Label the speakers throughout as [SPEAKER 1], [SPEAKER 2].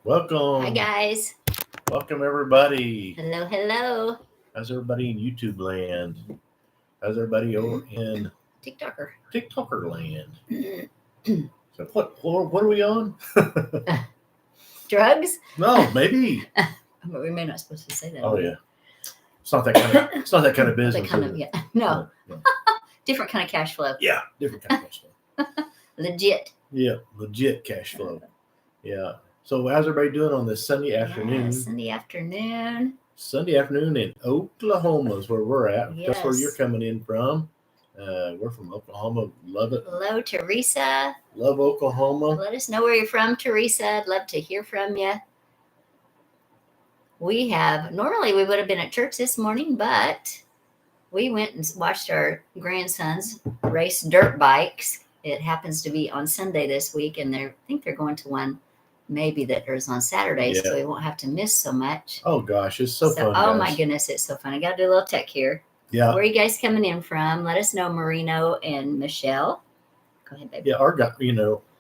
[SPEAKER 1] Welcome.
[SPEAKER 2] Hi, guys.
[SPEAKER 1] Welcome, everybody.
[SPEAKER 2] Hello, hello.
[SPEAKER 1] How's everybody in YouTube land? How's everybody over in TikToker land? So what are we on?
[SPEAKER 2] Drugs?
[SPEAKER 1] No, maybe.
[SPEAKER 2] But we may not supposed to say that.
[SPEAKER 1] Oh yeah. It's not that kind of business.
[SPEAKER 2] No. Different kind of cash flow.
[SPEAKER 1] Yeah, different kind of cash flow.
[SPEAKER 2] Legit.
[SPEAKER 1] Yeah, legit cash flow. Yeah. So how's everybody doing on this Sunday afternoon?
[SPEAKER 2] Sunday afternoon.
[SPEAKER 1] Sunday afternoon in Oklahoma is where we're at.
[SPEAKER 2] Yes.
[SPEAKER 1] That's where you're coming in from. We're from Oklahoma. Love it.
[SPEAKER 2] Hello, Teresa.
[SPEAKER 1] Love Oklahoma.
[SPEAKER 2] Let us know where you're from, Teresa. I'd love to hear from you. Normally we would have been at church this morning, but we went and watched our grandsons race dirt bikes. It happens to be on Sunday this week, and I think they're going to one maybe that is on Saturdays, so we won't have to miss so much.
[SPEAKER 1] Oh gosh, it's so fun.
[SPEAKER 2] Oh my goodness, it's so fun. I got to do a little tech here.
[SPEAKER 1] Yeah.
[SPEAKER 2] Where are you guys coming in from? Let us know, Marino and Michelle. Go ahead, baby.
[SPEAKER 1] Yeah,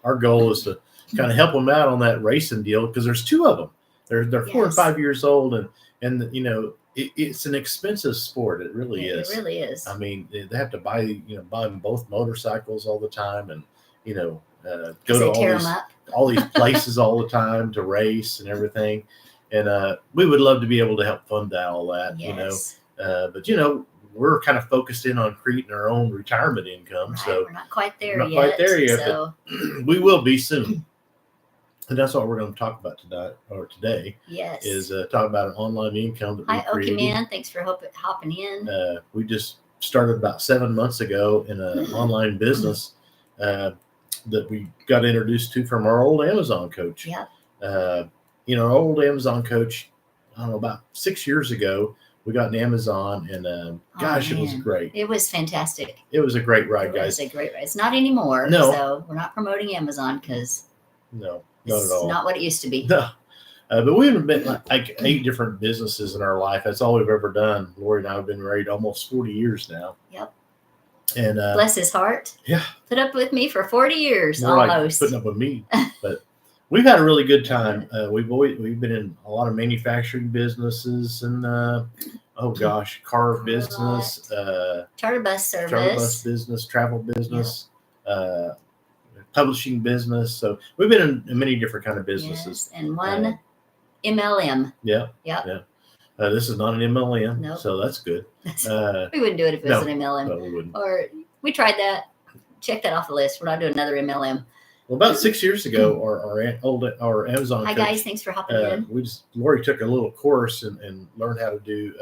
[SPEAKER 1] our goal is to kind of help them out on that racing deal because there's two of them. They're 4 and 5 years old, and it's an expensive sport. It really is.
[SPEAKER 2] It really is.
[SPEAKER 1] I mean, they have to buy them both motorcycles all the time, and go to all these places all the time to race and everything. And we would love to be able to help fund all that.
[SPEAKER 2] Yes.
[SPEAKER 1] But we're kind of focused in on creating our own retirement income.
[SPEAKER 2] Right,
[SPEAKER 1] So
[SPEAKER 2] we're not quite there
[SPEAKER 1] yet.
[SPEAKER 2] So.
[SPEAKER 1] But we will be soon. And that's what we're going to talk about today.
[SPEAKER 2] Yes.
[SPEAKER 1] Is talk about an online income that we created.
[SPEAKER 2] Hi, Okie Man. Thanks for hopping in.
[SPEAKER 1] We just started about 7 months ago in an online business that we got introduced to from our old Amazon coach.
[SPEAKER 2] Yep.
[SPEAKER 1] Our old Amazon coach, I don't know, about 6 years ago, we got an Amazon, and it was great.
[SPEAKER 2] It was fantastic.
[SPEAKER 1] It was a great ride, guys.
[SPEAKER 2] It was a great ride. It's not anymore.
[SPEAKER 1] No.
[SPEAKER 2] So we're not promoting Amazon because
[SPEAKER 1] no, not at all.
[SPEAKER 2] It's not what it used to be.
[SPEAKER 1] No. But we've been like 8 different businesses in our life. That's all we've ever done. Lori and I have been married almost 40 years now.
[SPEAKER 2] Yep.
[SPEAKER 1] And
[SPEAKER 2] bless his heart.
[SPEAKER 1] Yeah.
[SPEAKER 2] Put up with me for 40 years
[SPEAKER 1] More
[SPEAKER 2] almost.
[SPEAKER 1] Like putting up with me. But we've had a really good time. We've been in a lot of manufacturing businesses and car business,
[SPEAKER 2] charter bus
[SPEAKER 1] business, travel business, publishing business. So we've been in many different kind of businesses.
[SPEAKER 2] Yes, and one MLM.
[SPEAKER 1] Yeah.
[SPEAKER 2] Yep.
[SPEAKER 1] Yeah. This is not an MLM,
[SPEAKER 2] nope.
[SPEAKER 1] So that's good.
[SPEAKER 2] We wouldn't do it if it was an MLM.
[SPEAKER 1] No, we wouldn't.
[SPEAKER 2] Or we tried that. Check that off the list. We're not doing another MLM.
[SPEAKER 1] Well, about 6 years ago, our Amazon.
[SPEAKER 2] Hi guys, thanks for hopping in.
[SPEAKER 1] Lori took a little course and learned how to do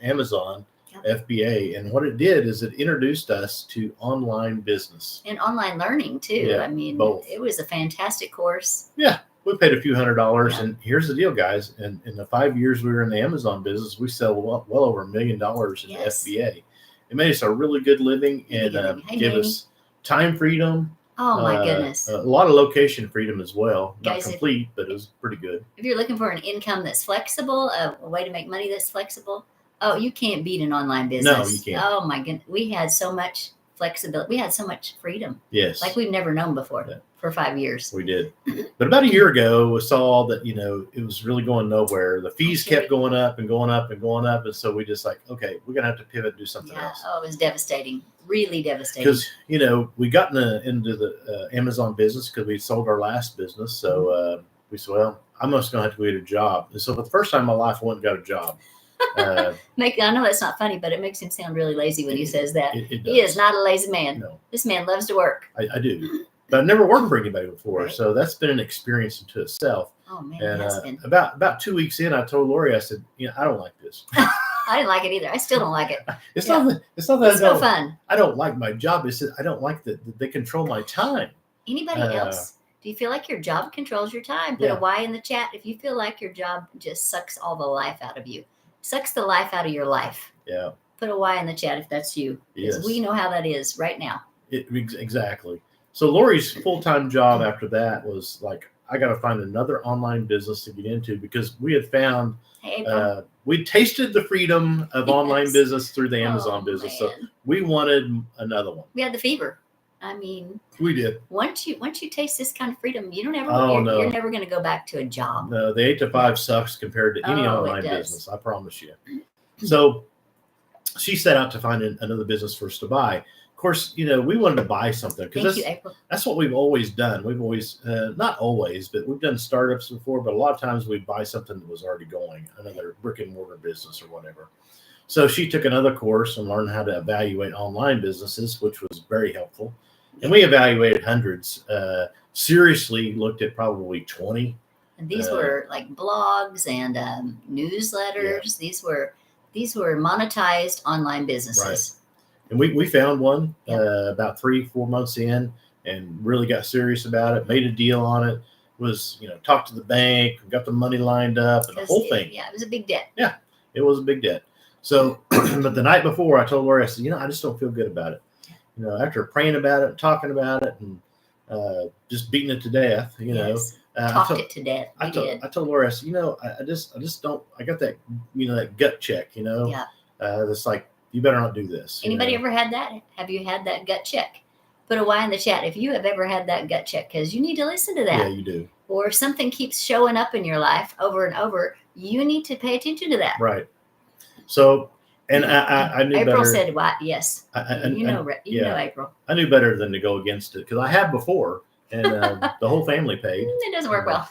[SPEAKER 1] Amazon FBA, and what it did is it introduced us to online business
[SPEAKER 2] and online learning too.
[SPEAKER 1] Yeah,
[SPEAKER 2] I mean,
[SPEAKER 1] both.
[SPEAKER 2] It was a fantastic course.
[SPEAKER 1] Yeah. We paid a few $100s, and here's the deal, guys. And in the 5 years we were in the Amazon business, we sell well over $1 million in FBA. It made us a really good living and gave us time freedom.
[SPEAKER 2] Oh my goodness!
[SPEAKER 1] A lot of location freedom as well.
[SPEAKER 2] Guys,
[SPEAKER 1] not complete, but it was pretty good.
[SPEAKER 2] If you're looking for an income that's flexible, a way to make money that's flexible, you can't beat an online business.
[SPEAKER 1] No, you can't.
[SPEAKER 2] Oh my goodness, we had so much flexibility. We had so much freedom.
[SPEAKER 1] Yes,
[SPEAKER 2] like we've never known before. Yeah. For 5 years.
[SPEAKER 1] We did. But about a year ago, we saw that, it was really going nowhere. The fees kept going up and going up and going up. And so we just okay, we're going to have to pivot and do something else.
[SPEAKER 2] Oh, it was devastating. Really devastating.
[SPEAKER 1] Because, we got into the Amazon business because we sold our last business. So we said, well, I'm just going to have to get a job. And so for the first time in my life, I went and got a job.
[SPEAKER 2] I know that's not funny, but it makes him sound really lazy when he says that.
[SPEAKER 1] It
[SPEAKER 2] he is not a lazy man.
[SPEAKER 1] No.
[SPEAKER 2] This man loves to work.
[SPEAKER 1] I do. But I've never worked for anybody before, right. So that's been an experience into itself.
[SPEAKER 2] Oh man,
[SPEAKER 1] and
[SPEAKER 2] it has been.
[SPEAKER 1] About 2 weeks in, I told Lori, I said, I don't like this.
[SPEAKER 2] I didn't like it either. I still don't like it.
[SPEAKER 1] It's not that
[SPEAKER 2] it's no fun.
[SPEAKER 1] I don't like my job. It's that I don't like that they control my time.
[SPEAKER 2] Anybody else? Do you feel like your job controls your time? Put a Y in the chat if you feel like your job just sucks all the life out of you. Sucks the life out of your life.
[SPEAKER 1] Yeah.
[SPEAKER 2] Put a Y in the chat if that's you. Because we know how that is right now.
[SPEAKER 1] Exactly. So Lori's full-time job after that was I got to find another online business to get into because we had found we tasted the freedom of online business through the Amazon business. Man. So we wanted another one.
[SPEAKER 2] We had the fever. I mean,
[SPEAKER 1] we did.
[SPEAKER 2] Once you taste this kind of freedom, you don't ever.
[SPEAKER 1] Oh, no.
[SPEAKER 2] You're never going to go back to a job.
[SPEAKER 1] No, the 8 to 5 sucks compared to any online business. I promise you. So she set out to find another business for us to buy. Of course, we wanted to buy something because that's what we've always done. We've always, not always, but we've done startups before. But a lot of times we buy something that was already going, another brick and mortar business or whatever. So she took another course and learned how to evaluate online businesses, which was very helpful. And we evaluated hundreds. Seriously, looked at probably 20.
[SPEAKER 2] And these were like blogs and newsletters. Yeah. These were monetized online businesses.
[SPEAKER 1] Right. And we found one about 3-4 months in, and really got serious about it. Made a deal on it. Was talked to the bank, got the money lined up, and the whole thing.
[SPEAKER 2] Yeah, it was a big debt.
[SPEAKER 1] Yeah, it was a big debt. So, but the night before, I told Lori, I said, I just don't feel good about it. After praying about it, and talking about it, and just beating it to death.
[SPEAKER 2] Yes. Talked it to death.
[SPEAKER 1] I told Lori, I said, I just don't. I got that, that gut check.
[SPEAKER 2] Yeah.
[SPEAKER 1] That's like, you better not do this.
[SPEAKER 2] Anybody ever had that? Have you had that gut check? Put a Y in the chat if you have ever had that gut check, because you need to listen to that.
[SPEAKER 1] Yeah, you do.
[SPEAKER 2] Or if something keeps showing up in your life over and over, you need to pay attention to that.
[SPEAKER 1] Right. So, and I knew
[SPEAKER 2] April
[SPEAKER 1] better.
[SPEAKER 2] said, "What? Yes, you know, April.
[SPEAKER 1] I knew better than to go against it because I have before, and the whole family paid.
[SPEAKER 2] It doesn't work well.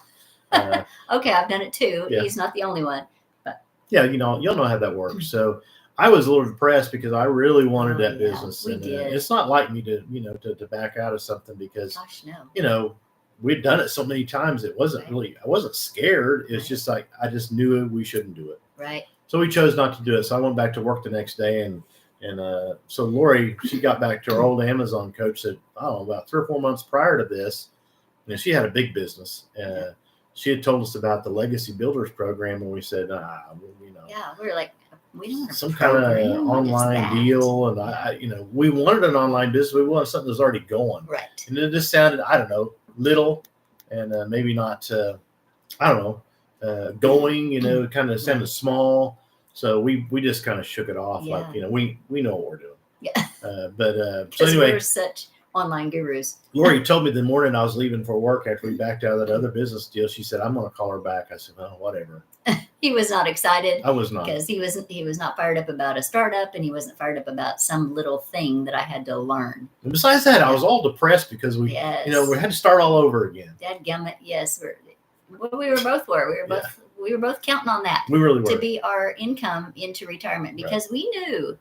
[SPEAKER 2] Okay, I've done it too. Yeah. He's not the only one. But
[SPEAKER 1] yeah, you'll know how that works. So I was a little depressed because I really wanted that business,
[SPEAKER 2] and
[SPEAKER 1] it's not like me to to back out of something because we'd done it so many times. It wasn't really. I wasn't scared. It's just like I just knew we shouldn't do it.
[SPEAKER 2] Right.
[SPEAKER 1] So we chose not to do it. So I went back to work the next day, and so Lori, she got back to her old Amazon coach that, I don't know, about 3 or 4 months prior to this, she had a big business. She had told us about the Legacy Builders program, and we said,
[SPEAKER 2] yeah, we were like, we don't want
[SPEAKER 1] some kind of online deal, and we wanted an online business. We wanted something that's already going,
[SPEAKER 2] right? And
[SPEAKER 1] it just sounded, I don't know, little, and maybe not, I don't know. Going, kind of sounded small, so we just kind of shook it off, like we know what we're doing.
[SPEAKER 2] Yeah.
[SPEAKER 1] So anyway,
[SPEAKER 2] we're such online gurus.
[SPEAKER 1] Lori told me the morning I was leaving for work after we backed out of that other business deal. She said, "I'm going to call her back." I said, "Oh, whatever."
[SPEAKER 2] He was not excited.
[SPEAKER 1] I was not,
[SPEAKER 2] because he was not fired up about a startup, and he wasn't fired up about some little thing that I had to learn.
[SPEAKER 1] And besides that, I was all depressed because we had to start all over again.
[SPEAKER 2] Dadgummit, yes. We were both. We were both counting on that.
[SPEAKER 1] We really were.
[SPEAKER 2] To be our income into retirement, because we knew,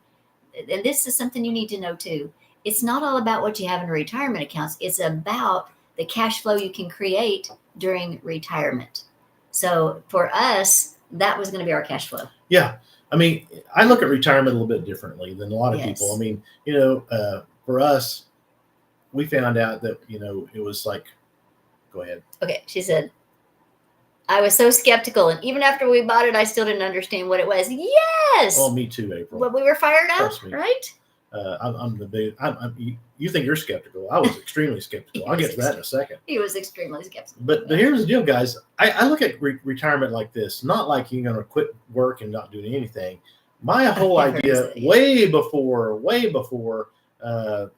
[SPEAKER 2] and this is something you need to know too. It's not all about what you have in retirement accounts. It's about the cash flow you can create during retirement. So for us, that was going to be our cash flow.
[SPEAKER 1] Yeah. I mean, I look at retirement a little bit differently than a lot of people. I mean, for us, we found out that, it was like, go ahead.
[SPEAKER 2] Okay. She said, I was so skeptical, and even after we bought it, I still didn't understand what it was. Yes.
[SPEAKER 1] Oh, me too, April.
[SPEAKER 2] But we were fired up, right?
[SPEAKER 1] I'm the big. You think you're skeptical? I was extremely skeptical. I'll get to that in a second.
[SPEAKER 2] He was extremely skeptical.
[SPEAKER 1] But here's the deal, guys. I look at retirement like this. Not like you're going to quit work and not doing anything. My whole idea, way before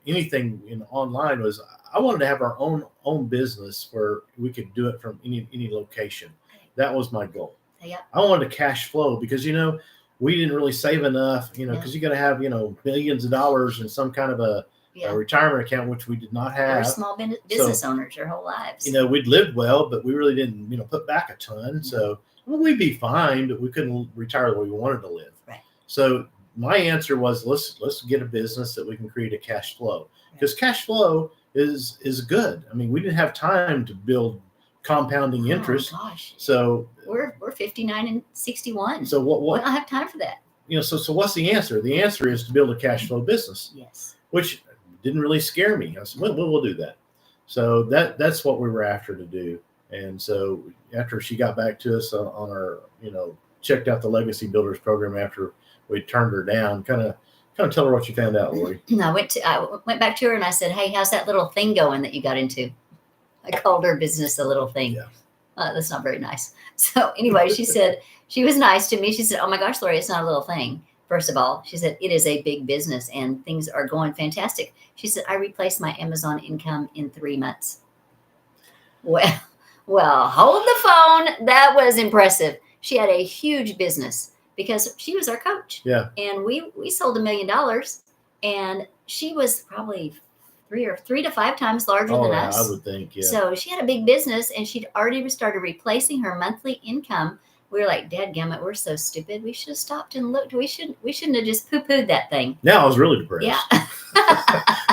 [SPEAKER 1] anything in online, was I wanted to have our own business where we could do it from any location. That was my goal.
[SPEAKER 2] Yeah.
[SPEAKER 1] I wanted to cash flow because we didn't really save enough, because you got to have millions of dollars in some kind of a retirement account, which we did not have.
[SPEAKER 2] We're small business owners our whole lives.
[SPEAKER 1] We'd lived well, but we really didn't put back a ton. Mm-hmm. So we'd be fine, but we couldn't retire the way we wanted to live.
[SPEAKER 2] Right.
[SPEAKER 1] So my answer was let's get a business that we can create a cash flow, because cash flow is good. I mean, we didn't have time to build compounding interest.
[SPEAKER 2] Oh gosh.
[SPEAKER 1] So
[SPEAKER 2] we're 59 and 61.
[SPEAKER 1] So what
[SPEAKER 2] we don't have time for that.
[SPEAKER 1] So what's the answer? The answer is to build a cash flow business.
[SPEAKER 2] Yes.
[SPEAKER 1] Which didn't really scare me. I said, we'll do that. So that's what we were after to do. And so after she got back to us on our, checked out the Legacy Builders program after we turned her down, kind of tell her what you found out, Lori.
[SPEAKER 2] I went back to her and I said, "Hey, how's that little thing going that you got into?" I called her business a little thing.
[SPEAKER 1] Yeah.
[SPEAKER 2] That's not very nice. So anyway, she said, she was nice to me. She said, "Oh my gosh, Lori, it's not a little thing. First of all, she said, it is a big business and things are going fantastic. She said, I replaced my Amazon income in 3 months. Well, hold the phone. That was impressive. She had a huge business because she was our coach.
[SPEAKER 1] Yeah.
[SPEAKER 2] And we sold $1 million, and she was probably 3 to 5 times larger than us.
[SPEAKER 1] I would think, yeah.
[SPEAKER 2] So she had a big business, and she'd already started replacing her monthly income. We were like, dadgummit, we're so stupid. We should have stopped and looked. We shouldn't have just poo-pooed that thing.
[SPEAKER 1] Now I was really depressed.
[SPEAKER 2] Yeah.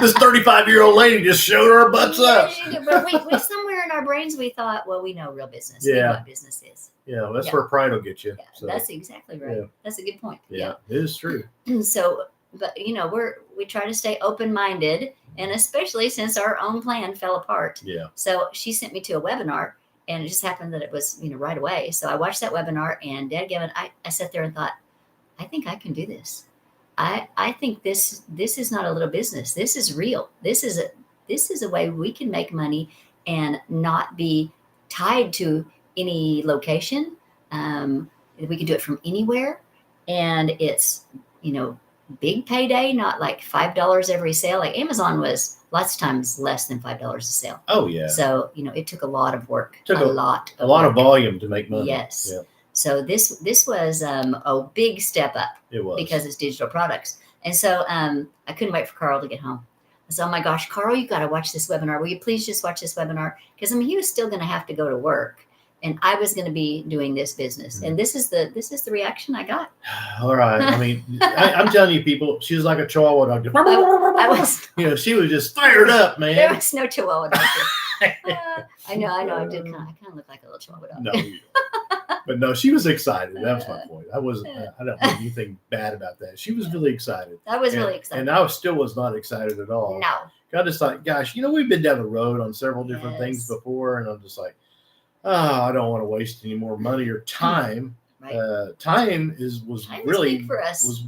[SPEAKER 1] This 35-year-old lady just showed her butts up.
[SPEAKER 2] But we somewhere in our brains, we thought, well, we know real business. We know what business is.
[SPEAKER 1] Yeah, that's where pride will get you.
[SPEAKER 2] Yeah,
[SPEAKER 1] so.
[SPEAKER 2] that's exactly right.
[SPEAKER 1] Yeah.
[SPEAKER 2] That's a good point.
[SPEAKER 1] Yeah, it is true.
[SPEAKER 2] So, but we try to stay open-minded, and especially since our own plan fell apart.
[SPEAKER 1] Yeah.
[SPEAKER 2] So she sent me to a webinar, and it just happened that it was right away. So I watched that webinar, and dadgummit, I sat there and thought, I think I can do this. I think this is not a little business. This is real. This is a way we can make money and not be tied to any location. We can do it from anywhere, and it's big payday, not like $5 every sale. Like Amazon was lots of times less than $5 a sale.
[SPEAKER 1] Oh yeah.
[SPEAKER 2] So it took a lot of work.
[SPEAKER 1] Took a lot of volume to make money.
[SPEAKER 2] Yes.
[SPEAKER 1] Yeah.
[SPEAKER 2] So this was a big step up.
[SPEAKER 1] It was,
[SPEAKER 2] because it's digital products. And so I couldn't wait for Carl to get home. I said, oh my gosh, Carl, you got to watch this webinar. Will you please just watch this webinar? Because he was still going to have to go to work, and I was going to be doing this business. Mm-hmm. And this is the reaction I got.
[SPEAKER 1] All right. I mean, I'm telling you, people, she was like a Chihuahua dog.
[SPEAKER 2] I was.
[SPEAKER 1] She was just fired up, man.
[SPEAKER 2] There was no Chihuahua dog. I know. I kind of look like a little Chihuahua dog.
[SPEAKER 1] No. But no, she was excited. That was my point. I don't think anything bad about that. She was really excited.
[SPEAKER 2] I was really excited.
[SPEAKER 1] And I still was not excited at all.
[SPEAKER 2] No.
[SPEAKER 1] I just thought, gosh, we've been down the road on several different things before. And I'm just like, I don't want to waste any more money or time. Right. Time was really big for us. Was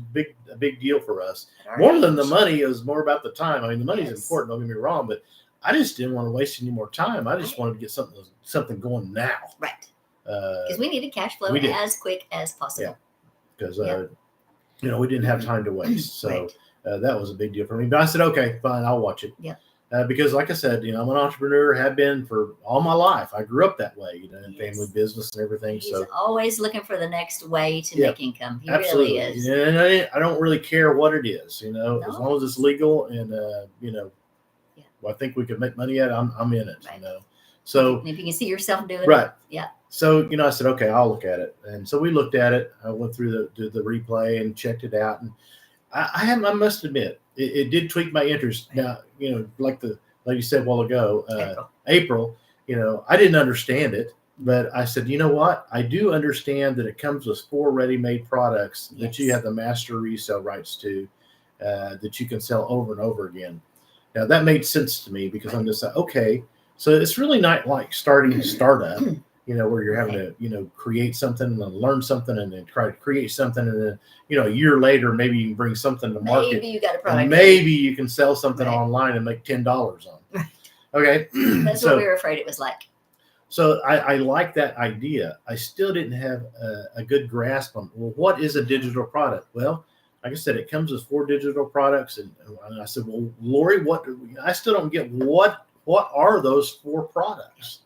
[SPEAKER 1] a big deal for us. More than the money, is more about the time. I mean, the money is important, don't get me wrong, but I just didn't want to waste any more time. I just wanted to get something going now.
[SPEAKER 2] Right. Because we needed cash flow as quick as possible.
[SPEAKER 1] Yeah. Because we didn't have time to waste. So that was a big deal for me. But I said, okay, fine, I'll watch it.
[SPEAKER 2] Yeah.
[SPEAKER 1] Because like I said, I'm an entrepreneur, have been for all my life. I grew up that way, in family business and everything.
[SPEAKER 2] He's always looking for the next way to make income. He
[SPEAKER 1] absolutely.
[SPEAKER 2] Really is.
[SPEAKER 1] And I don't really care what it is, as long as it's legal and, I think we could make money at it, I'm in it, So
[SPEAKER 2] and if you can see yourself doing
[SPEAKER 1] it.
[SPEAKER 2] Yeah.
[SPEAKER 1] So, I said, okay, I'll look at it. And so we looked at it. I went through the replay and checked it out. And I must admit, it did tweak my interest. Now, like you said a while ago, April, I didn't understand it, but I said, you know what? I do understand that it comes with 4 ready-made products that you have the master resale rights to, that you can sell over and over again. Now that made sense to me because I'm just like, okay, so it's really not like starting a startup, where you're having to, create something and then learn something and then try to create something. And then, a year later, maybe you can bring something to market.
[SPEAKER 2] Maybe you got a product.
[SPEAKER 1] Maybe you can sell something online and make $10 on it.
[SPEAKER 2] Right.
[SPEAKER 1] Okay.
[SPEAKER 2] That's what we were afraid it was like.
[SPEAKER 1] So I like that idea. I still didn't have a good grasp on, well, what is a digital product? Well, like I said, it comes with 4 digital products. And I said, well, Lori, I still don't get what are those 4 products?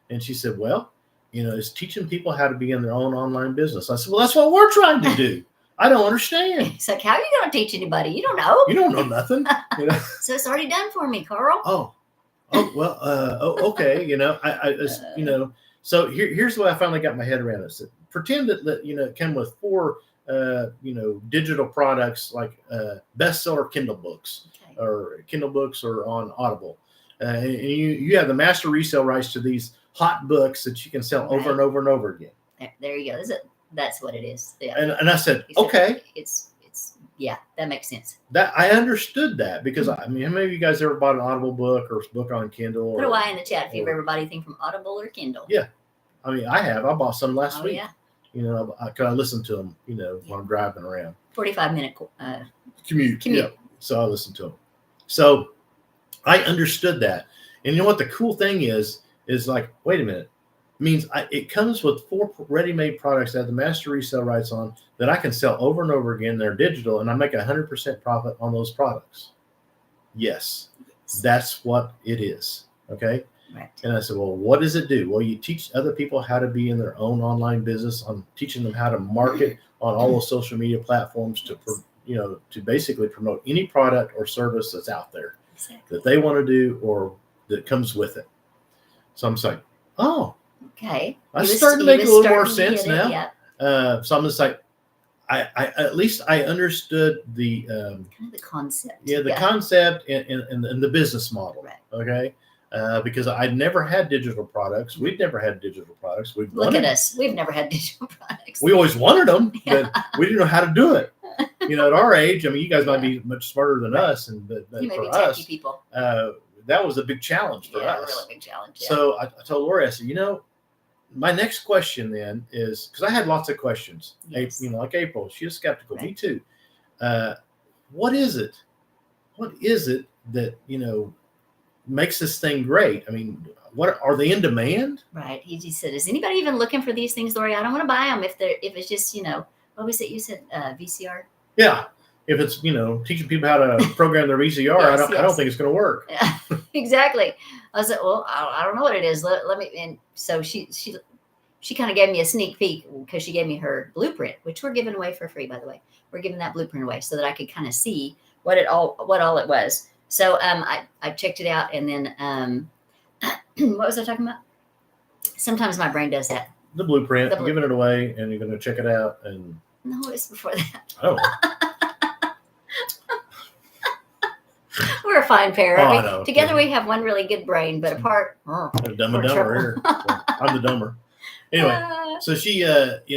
[SPEAKER 1] And she said, well, it's teaching people how to be in their own online business. I said, well, that's what we're trying to do. I don't understand.
[SPEAKER 2] It's like, how are you going to teach anybody? You don't know.
[SPEAKER 1] You don't know nothing.
[SPEAKER 2] So it's already done for me, Carl.
[SPEAKER 1] Oh, well, okay. So here's what I finally got my head around. I said, pretend that it came with 4, digital products like bestseller Kindle books or Kindle books or on Audible. And you have the master resale rights to these hot books that you can sell over and over and over again.
[SPEAKER 2] There you go. That's what it is. Yeah.
[SPEAKER 1] And I said, okay.
[SPEAKER 2] It's that makes sense.
[SPEAKER 1] That I understood that because how many of you guys ever bought an Audible book or a book on Kindle?
[SPEAKER 2] Put a Y in the chat if you've ever bought anything from Audible or Kindle.
[SPEAKER 1] Yeah. I have. I bought some last week.
[SPEAKER 2] Yeah.
[SPEAKER 1] I listen to them, when I'm driving around.
[SPEAKER 2] 45-minute
[SPEAKER 1] commute. Yeah. So I listen to them. So I understood that. And you know what the cool thing is like, wait a minute. means it comes with 4 ready-made products that have the master resale rights on that I can sell over and over again. They're digital, and I make 100% profit on those products. Yes, that's what it is. Okay.
[SPEAKER 2] Right.
[SPEAKER 1] And I said, well, what does it do? Well, you teach other people how to be in their own online business. I'm teaching them how to market on all those social media platforms to, to basically promote any product or service that's out there that they want to do or that comes with it. So I'm just like, oh,
[SPEAKER 2] okay.
[SPEAKER 1] That's starting to make a little more sense now. So I'm just like, I at least I understood the
[SPEAKER 2] kind of the concept.
[SPEAKER 1] Yeah, the concept and the business model.
[SPEAKER 2] Right.
[SPEAKER 1] Okay. Because I'd never had digital products. We'd never had digital products.
[SPEAKER 2] Look at us. We've never had digital products.
[SPEAKER 1] We always wanted them, but we didn't know how to do it. At our age, I mean, you guys might be much smarter than us, but for us,
[SPEAKER 2] people.
[SPEAKER 1] That was a big challenge for us.
[SPEAKER 2] Yeah, a really big challenge. Yeah.
[SPEAKER 1] So I told Lori, I said, my next question then is, because I had lots of questions.
[SPEAKER 2] Yes.
[SPEAKER 1] Like April, she was skeptical.
[SPEAKER 2] Right.
[SPEAKER 1] Me too. What is it? What is it that makes this thing great? I mean, what are they in demand?
[SPEAKER 2] Right. He said, "Is anybody even looking for these things, Lori? I don't want to buy them if it's just what was it you said? VCR."
[SPEAKER 1] Yeah. If it's teaching people how to program their VCR, I don't think it's going to work.
[SPEAKER 2] Yeah, exactly. I said, well, I don't know what it is. Let me. And so she kind of gave me a sneak peek because she gave me her blueprint, which we're giving away for free, by the way. We're giving that blueprint away so that I could kind of see what all it was. So I checked it out, and then what was I talking about? Sometimes my brain does that.
[SPEAKER 1] The blueprint. I'm giving it away, and you're going to check it out. And
[SPEAKER 2] no, it's before that.
[SPEAKER 1] Oh.
[SPEAKER 2] We're a fine pair.
[SPEAKER 1] I know.
[SPEAKER 2] Together we have one really good brain, but apart,
[SPEAKER 1] dumb and dumber here. I'm the dumber. Anyway, so she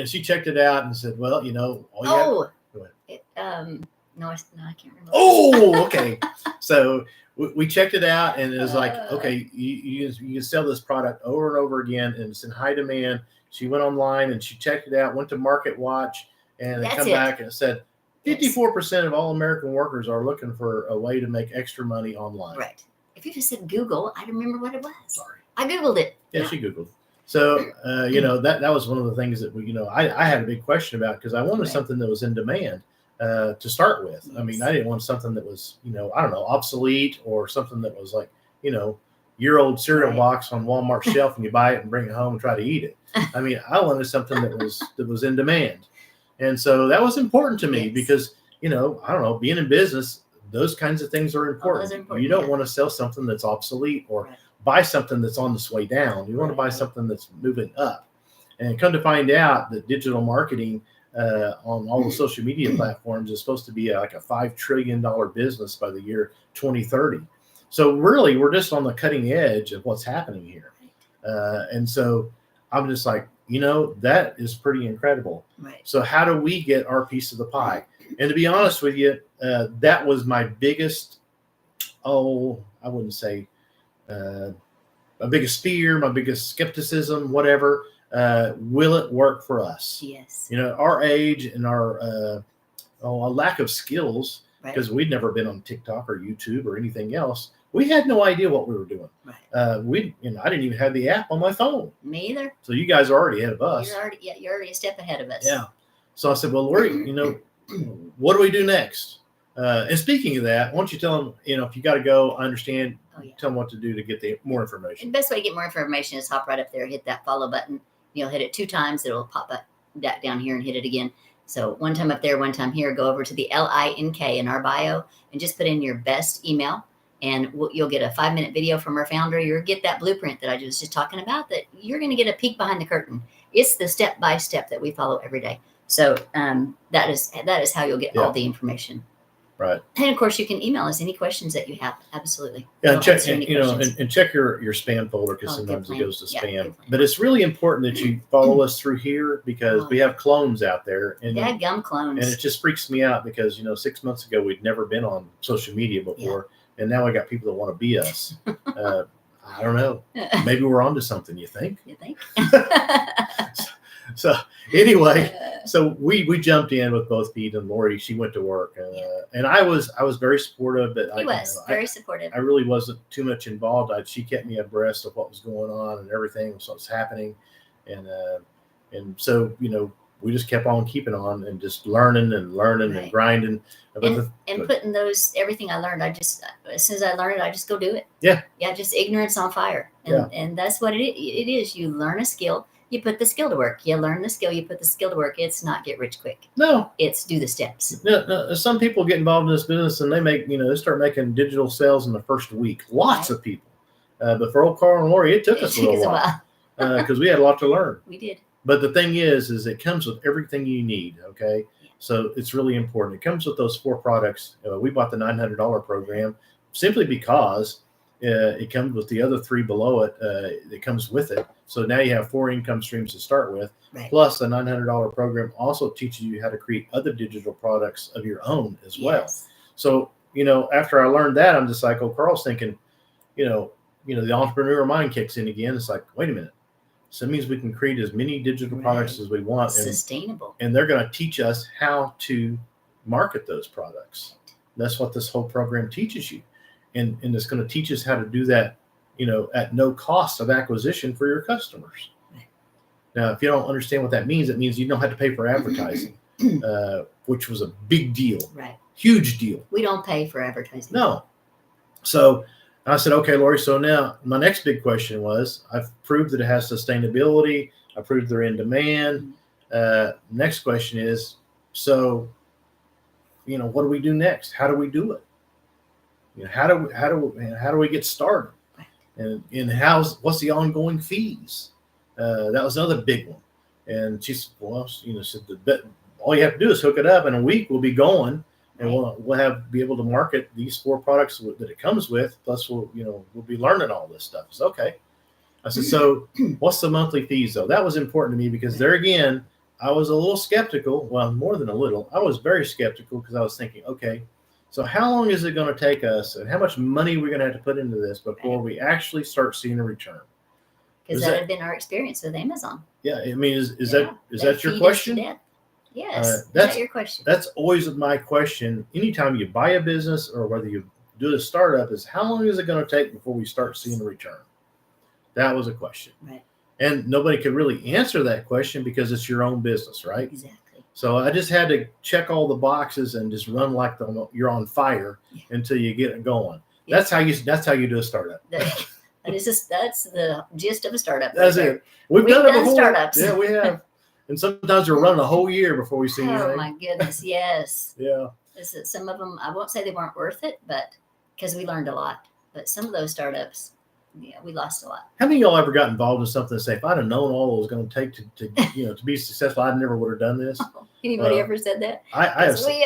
[SPEAKER 1] she checked it out and said, well,
[SPEAKER 2] no, I can't remember.
[SPEAKER 1] Oh, okay. So we checked it out, and it was like, okay, you can sell this product over and over again, and it's in high demand. She went online and she checked it out, went to Market Watch, and it come back and it said 54% of all American workers are looking for a way to make extra money online.
[SPEAKER 2] Right. If you just said Google, I'd remember what it was.
[SPEAKER 1] Sorry.
[SPEAKER 2] I Googled it.
[SPEAKER 1] Yeah, she Googled. So, that was one of the things that I had a big question about, because I wanted something that was in demand to start with. Yes. I mean, I didn't want something that was, I don't know, obsolete, or something that was like, year-old cereal box on Walmart's shelf and you buy it and bring it home and try to eat it. I mean, I wanted something that was in demand. And so that was important to me because, I don't know, being in business, those kinds of things are important. You don't want to sell something that's obsolete or buy something that's on its way down. You want to buy something that's moving up. And come to find out that digital marketing on all the social media platforms is supposed to be like a $5 trillion business by the year 2030. So really, we're just on the cutting edge of what's happening here. And so I'm just like, that is pretty incredible.
[SPEAKER 2] Right.
[SPEAKER 1] So how do we get our piece of the pie? And to be honest with you, that was my biggest, I wouldn't say my biggest fear, my biggest skepticism, whatever. Will it work for us?
[SPEAKER 2] Yes.
[SPEAKER 1] Our age and our a lack of skills, because we'd never been on TikTok or YouTube or anything else. We had no idea what we were doing. Right. I didn't even have the app on my phone.
[SPEAKER 2] Me either.
[SPEAKER 1] So you guys are already ahead of us.
[SPEAKER 2] You're already a step ahead of us.
[SPEAKER 1] Yeah. So I said, well, Lori, what do we do next? And speaking of that, why don't you tell them, if you got to go, I understand. Tell them what to do to get more information.
[SPEAKER 2] The best way to get more information is hop right up there, hit that follow button. You'll hit it 2 times. It'll pop back down here and hit it again. So one time up there, one time here. Go over to the LINK in our bio and just put in your best email. And you'll get a 5-minute video from our founder. You'll get that blueprint that I was just talking about, that you're going to get a peek behind the curtain. It's the step-by-step that we follow every day. So that is how you'll get all the information.
[SPEAKER 1] Right.
[SPEAKER 2] And of course, you can email us any questions that you have. Absolutely.
[SPEAKER 1] Yeah, and check and check your spam folder, because sometimes it goes to spam. But it's really important that you follow us through here, because we have clones out there. And
[SPEAKER 2] gum clones.
[SPEAKER 1] And it just freaks me out because 6 months ago we'd never been on social media before. And now we got people that want to be us. I don't know. Maybe we're onto something, you think?
[SPEAKER 2] You think?
[SPEAKER 1] So anyway, so we jumped in with both feet, and Lori, she went to work, and I was very supportive. But
[SPEAKER 2] he was very supportive.
[SPEAKER 1] I really wasn't too much involved. She kept me abreast of what was going on and everything, what was happening, and so we just kept on keeping on and just learning and grinding.
[SPEAKER 2] And putting everything I learned, as soon as I learn it, I just go do it.
[SPEAKER 1] Yeah.
[SPEAKER 2] Yeah, just ignorance on fire. And that's what it is. You learn a skill, you put the skill to work. You learn the skill, you put the skill to work. It's not get rich quick.
[SPEAKER 1] No.
[SPEAKER 2] It's do the steps.
[SPEAKER 1] No, some people get involved in this business and they start making digital sales in the first week. Lots of people. But for old Carl and Lori, it took us a little while. Because we had a lot to learn.
[SPEAKER 2] We did.
[SPEAKER 1] But the thing is it comes with everything you need, okay? Yeah. So it's really important. It comes with those 4 products. We bought the $900 program simply because it comes with the other 3 below it. It comes with it. So now you have 4 income streams to start with. Right. Plus the $900 program also teaches you how to create other digital products of your own as well. Yes. So, after I learned that, I'm just like, Carl's thinking, the entrepreneur mind kicks in again. It's like, wait a minute. So it means we can create as many digital products as we want.
[SPEAKER 2] Sustainable.
[SPEAKER 1] And they're going to teach us how to market those products. That's what this whole program teaches you. And it's going to teach us how to do that, at no cost of acquisition for your customers. Right. Now, if you don't understand what that means, it means you don't have to pay for advertising, which was a big deal. Right. Huge deal.
[SPEAKER 2] We don't pay for advertising.
[SPEAKER 1] No. So I said, okay, Lori, so now my next big question was, I've proved that it has sustainability. I proved they're in demand. Next question is, so, what do we do next? How do we do it? How do we get started? And what's the ongoing fees? That was another big one. And she said, well, said all you have to do is hook it up. In a week, we'll be going. And we'll be able to market these 4 products that it comes with. Plus, we'll be learning all this stuff. It's okay. I said, so what's the monthly fees though? That was important to me because there again, I was a little skeptical. Well, more than a little. I was very skeptical because I was thinking, okay, so how long is it going to take us, and how much money we're going to have to put into this before we actually start seeing a return?
[SPEAKER 2] Because that had been our experience with Amazon.
[SPEAKER 1] Yeah, I mean, is that your question?
[SPEAKER 2] Yes, that's your question.
[SPEAKER 1] That's always my question. Anytime you buy a business or whether you do a startup, is how long is it going to take before we start seeing a return? That was a question. Right. And nobody could really answer that question because it's your own business, right? Exactly. So I just had to check all the boxes and just run like you're on fire until you get it going. Yeah. That's how you do a startup. That's
[SPEAKER 2] the gist of a startup.
[SPEAKER 1] That's it. We've done it before.
[SPEAKER 2] Startups.
[SPEAKER 1] Yeah, we have. And sometimes we're running a whole year before we see anything.
[SPEAKER 2] Oh my goodness, yes.
[SPEAKER 1] Yeah.
[SPEAKER 2] Some of them, I won't say they weren't worth it, but because we learned a lot. But some of those startups, we lost a lot.
[SPEAKER 1] How many of y'all ever got involved in something and say, if I'd have known all it was going to take to be successful, I never would have done this?
[SPEAKER 2] Anybody ever said that?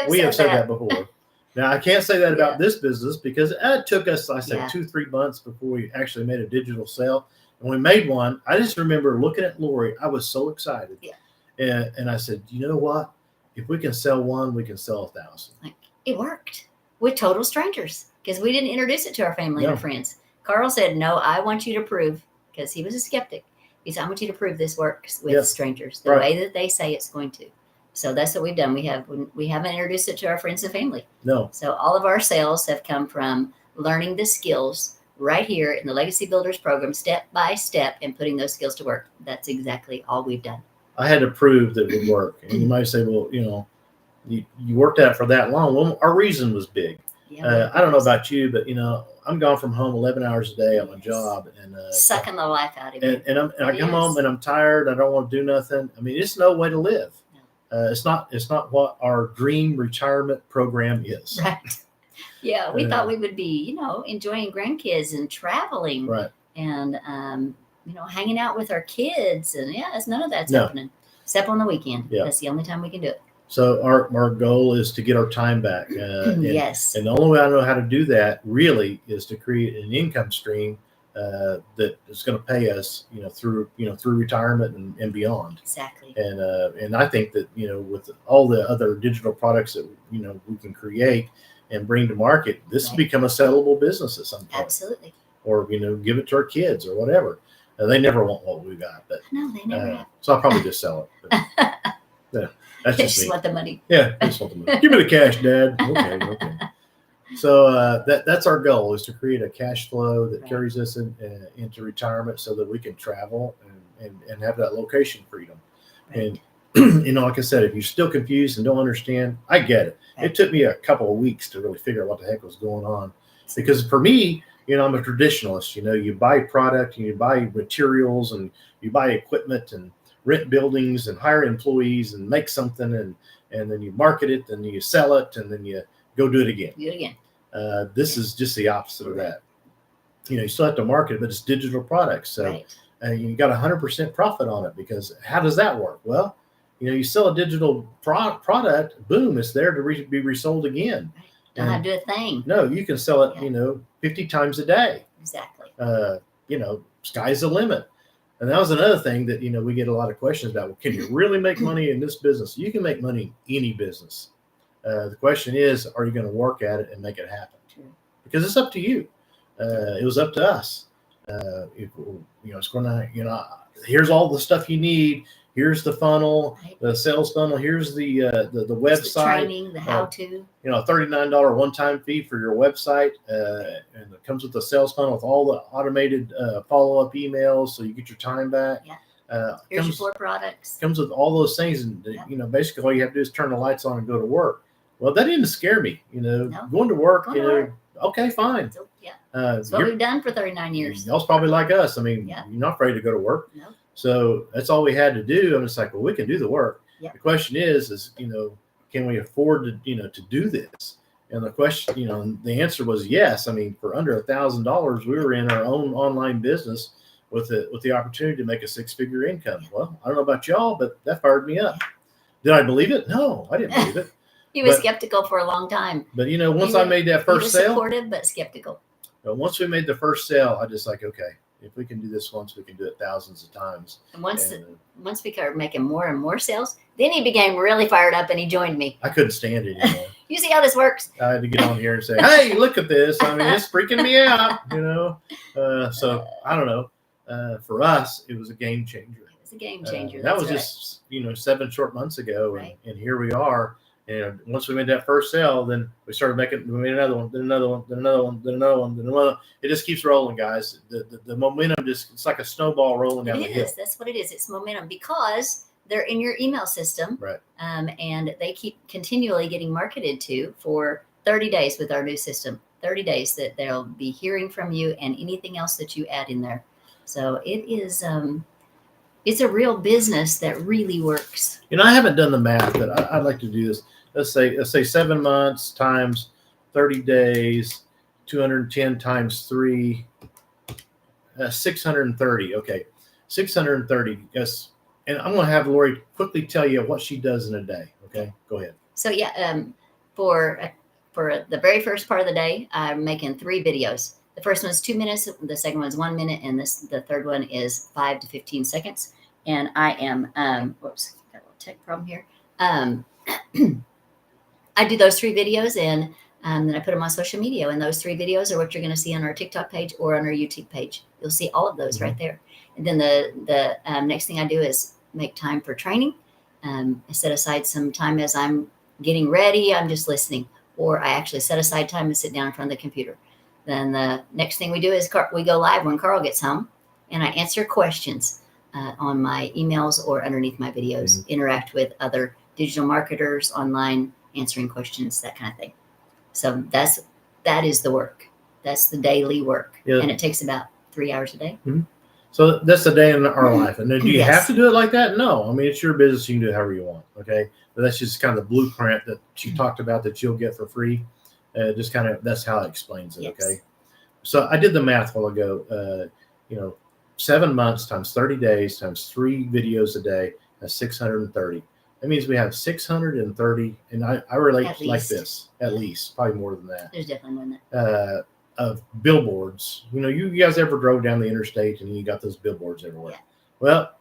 [SPEAKER 1] We have said that before. Now, I can't say that about this business because it took us, 2-3 months before we actually made a digital sale. And we made one. I just remember looking at Lori. I was so excited. Yeah. And I said, you know what? If we can sell one, we can sell 1,000.
[SPEAKER 2] It worked with total strangers because we didn't introduce it to our family and our friends. Carl said, no, I want you to prove, because he was a skeptic. He said, I want you to prove this works with strangers the way that they say it's going to. So that's what we've done. We haven't introduced it to our friends and family.
[SPEAKER 1] No.
[SPEAKER 2] So all of our sales have come from learning the skills right here in the Legacy Builders program, step by step, and putting those skills to work. That's exactly all we've done.
[SPEAKER 1] I had to prove that it would work. And you might say, well, you worked at it for that long. Well, our reason was big. Yeah, I don't know about you, but I'm gone from home 11 hours a day on my job and
[SPEAKER 2] sucking the life out of you.
[SPEAKER 1] And I come home and I'm tired. I don't want to do nothing. I mean, it's no way to live. No. It's not what our dream retirement program is.
[SPEAKER 2] Right. Yeah, we thought we would be, enjoying grandkids and traveling,
[SPEAKER 1] right,
[SPEAKER 2] and hanging out with our kids, and it's none of that's happening except on the weekend. Yeah. That's the only time we can do it.
[SPEAKER 1] So our goal is to get our time back.
[SPEAKER 2] Yes.
[SPEAKER 1] And the only way I know how to do that really is to create an income stream that is going to pay us, through retirement and beyond.
[SPEAKER 2] Exactly.
[SPEAKER 1] And I think that, with all the other digital products that, we can create and bring to market, this will become a sellable business at some point.
[SPEAKER 2] Absolutely.
[SPEAKER 1] Or, give it to our kids or whatever. They never want what we got, but
[SPEAKER 2] no, they never have.
[SPEAKER 1] So I'll probably just sell it. But, yeah, that's
[SPEAKER 2] They
[SPEAKER 1] just
[SPEAKER 2] just
[SPEAKER 1] me.
[SPEAKER 2] want the money.
[SPEAKER 1] Yeah, I just want the money. Give me the cash, Dad. Okay. So that's our goal, is to create a cash flow that carries us into retirement, so that we can travel and have that location freedom. Right. And like I said, if you're still confused and don't understand, I get it. Right. It took me a couple of weeks to really figure out what the heck was going on, because for me, I'm a traditionalist. You buy product and you buy materials and you buy equipment and rent buildings and hire employees and make something and then you market it and you sell it and then you go do it again. This is just the opposite of that. You still have to market it, but it's digital products. So you got 100% profit on it, because how does that work? Well, you sell a digital product, boom, it's there to be resold again.
[SPEAKER 2] Don't have to do a thing.
[SPEAKER 1] No, you can sell it, 50 times a day.
[SPEAKER 2] Exactly.
[SPEAKER 1] Sky's the limit. And that was another thing that, we get a lot of questions about. Well, can you really make money in this business? You can make money in any business. The question is, are you going to work at it and make it happen? True. Because it's up to you. It was up to us. It's going to, here's all the stuff you need. Here's the funnel, the sales funnel. Here's the website,
[SPEAKER 2] the training, the how-to.
[SPEAKER 1] A $39 one-time fee for your website, and it comes with the sales funnel with all the automated follow-up emails, so you get your time back.
[SPEAKER 2] Yeah. Here's your 4 products.
[SPEAKER 1] Comes with all those things, and basically all you have to do is turn the lights on and go to work. Well, that didn't scare me. Going to work. Okay, fine.
[SPEAKER 2] So, that's what we've done for 39 years.
[SPEAKER 1] Y'all's probably like us. I mean, you're not afraid to go to work. No. So that's all we had to do. I'm just like, well, we can do the work. Yep. The question is, can we afford to do this? And the question, the answer was yes. I mean, for under $1,000, we were in our own online business with the opportunity to make a 6-figure income. Well, I don't know about y'all, but that fired me up. Did I believe it? No, I didn't believe it.
[SPEAKER 2] He was skeptical for a long time.
[SPEAKER 1] But once I made that first sale,
[SPEAKER 2] supportive but skeptical.
[SPEAKER 1] But once we made the first sale, I just like, okay, if we can do this once, we can do it thousands of times.
[SPEAKER 2] And once we started making more and more sales, then he became really fired up and he joined me.
[SPEAKER 1] I couldn't stand it anymore.
[SPEAKER 2] You see how this works?
[SPEAKER 1] I had to get on here and say, hey, look at this. I mean, it's freaking me out, So I don't know. For us, it was a game changer.
[SPEAKER 2] It was a game changer.
[SPEAKER 1] That was just, 7 short months ago. Right. And here we are. And once we made that first sale, then we made another one, then another one, then another one, then another one, then another one. It just keeps rolling, guys. The momentum it's like a snowball rolling down the hill.
[SPEAKER 2] That's what it is. It's momentum, because they're in your email system.
[SPEAKER 1] Right.
[SPEAKER 2] And they keep continually getting marketed to for 30 days with our new system, 30 days that they'll be hearing from you and anything else that you add in there. So it is, it's a real business that really works.
[SPEAKER 1] I haven't done the math, but I'd like to do this. Let's say 7 months times 30 days, 210 times 3, 630. Okay, 630. Yes, and I'm going to have Lori quickly tell you what she does in a day. Okay, go ahead.
[SPEAKER 2] So for the very first part of the day, I'm making 3 videos. The first one's 2 minutes. The second one's 1 minute, and the third one is 5 to 15 seconds. And I am whoops, got a little tech problem here. I do those 3 videos, and then I put them on social media. And those 3 videos are what you're going to see on our TikTok page or on our YouTube page. You'll see all of those right there. And then the next thing I do is make time for training. I set aside some time as I'm getting ready. I'm just listening, or I actually set aside time and sit down in front of the computer. Then the next thing we do is we go live when Carl gets home, and I answer questions on my emails or underneath my videos. Interact with other digital marketers online, answering questions, that kind of thing. So that is the work. That's the daily work. Yeah. And it takes about 3 hours a day.
[SPEAKER 1] Mm-hmm. So that's the day in our life. And then do you have to do it like that? No. I mean, it's your business. You can do it however you want. Okay. But that's just kind of the blueprint that you talked about that you'll get for free. Just kind of, that's how it explains it. Yes. Okay. So I did the math a while ago. 7 months times 30 days times 3 videos a day, that's 630. That means we have 630, and I relate like this, at least, probably more than that.
[SPEAKER 2] There's definitely more than that.
[SPEAKER 1] Of billboards. You guys ever drove down the interstate and you got those billboards everywhere? Yeah. Well,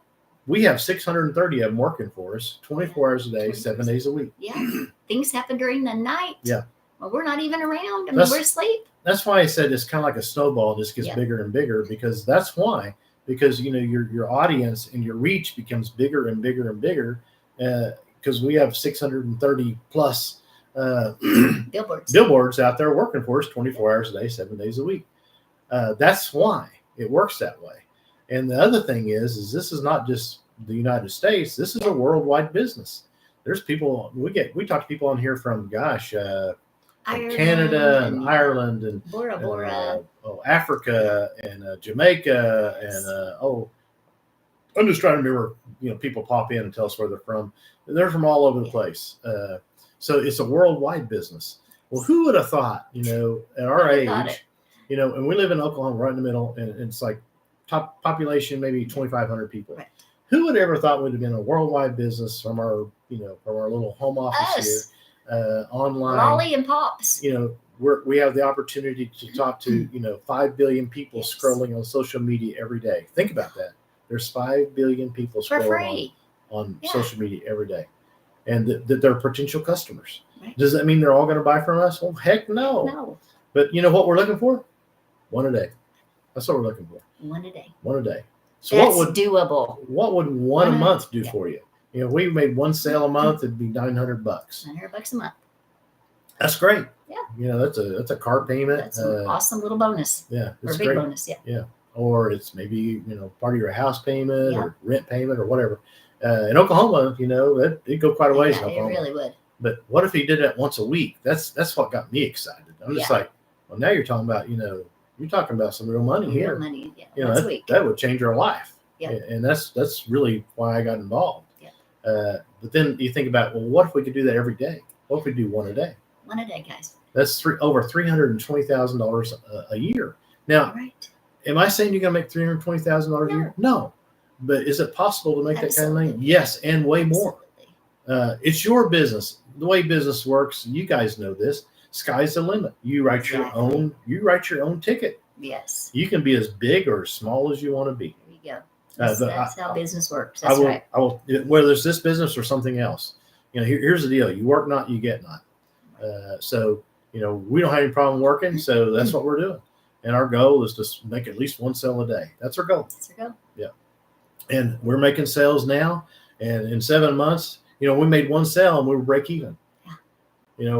[SPEAKER 1] we have 630 of them working for us, 24 hours a day, 7 days a week.
[SPEAKER 2] Yeah. Things happen during the night.
[SPEAKER 1] Yeah.
[SPEAKER 2] Well, we're not even around. I mean, we're asleep.
[SPEAKER 1] That's why I said it's kind of like a snowball. It just gets bigger and bigger, because that's why. because your audience and your reach becomes bigger and bigger and bigger, because we have 630 plus billboards out there working for us 24 hours a day, 7 days a week. That's why it works that way. And the other thing is this is not just the United States. This is a worldwide business. There's people we talk to people on here from Canada and Ireland and
[SPEAKER 2] Bora Bora,
[SPEAKER 1] Africa and Jamaica and I'm just trying to remember. People pop in and tell us where they're from. They're from all over the place. So it's a worldwide business. Well, who would have thought? At our age, and we live in Oklahoma, right in the middle, and it's like top population maybe 2,500 people. Right. Who would ever thought we'd have been a worldwide business from our little home office here, online?
[SPEAKER 2] Lolly and Pops.
[SPEAKER 1] We have the opportunity to talk to 5 billion people scrolling on social media every day. Think about that. There's 5 billion people scrolling on social media every day, and that they're potential customers. Right. Does that mean they're all going to buy from us? Well, heck no.
[SPEAKER 2] No.
[SPEAKER 1] But you know what we're looking for? One a day. That's what we're looking for.
[SPEAKER 2] One a day.
[SPEAKER 1] One a day. So
[SPEAKER 2] that's doable.
[SPEAKER 1] What would one a month do for you? If we made one sale a month, it'd be $900.
[SPEAKER 2] $900 a month.
[SPEAKER 1] That's great.
[SPEAKER 2] Yeah.
[SPEAKER 1] That's a car payment.
[SPEAKER 2] That's an awesome little bonus.
[SPEAKER 1] Yeah.
[SPEAKER 2] Or a big bonus. Yeah.
[SPEAKER 1] Yeah. Or it's maybe, part of your house payment or rent payment or whatever. In Oklahoma, it'd go quite a ways in Oklahoma.
[SPEAKER 2] It really would.
[SPEAKER 1] But what if he did that once a week? That's what got me excited. I'm just like, well, now you're talking about, you're talking about some real money here.
[SPEAKER 2] Real money, once a week.
[SPEAKER 1] That would change our life.
[SPEAKER 2] Yeah.
[SPEAKER 1] And that's really why I got involved.
[SPEAKER 2] Yeah.
[SPEAKER 1] But then you think about, well, what if we could do that every day? What if we do one a day?
[SPEAKER 2] One a day, guys.
[SPEAKER 1] That's over $320,000 a year. Now, am I saying you're going to make $320,000 a year? No. But is it possible to make that kind of money? Yes, and way more. It's your business. The way business works, you guys know this. Sky's the limit. You write your own ticket.
[SPEAKER 2] Yes.
[SPEAKER 1] You can be as big or as small as you want to be.
[SPEAKER 2] There you go. That's how business works. That's
[SPEAKER 1] right. I will, whether it's this business or something else. Here's the deal. You work not, you get not. So we don't have any problem working. So that's what we're doing. And our goal is to make at least one sale a day. That's our goal.
[SPEAKER 2] That's our goal.
[SPEAKER 1] Yeah. And we're making sales now. And in 7 months, we made one sale and we were break even. Yeah.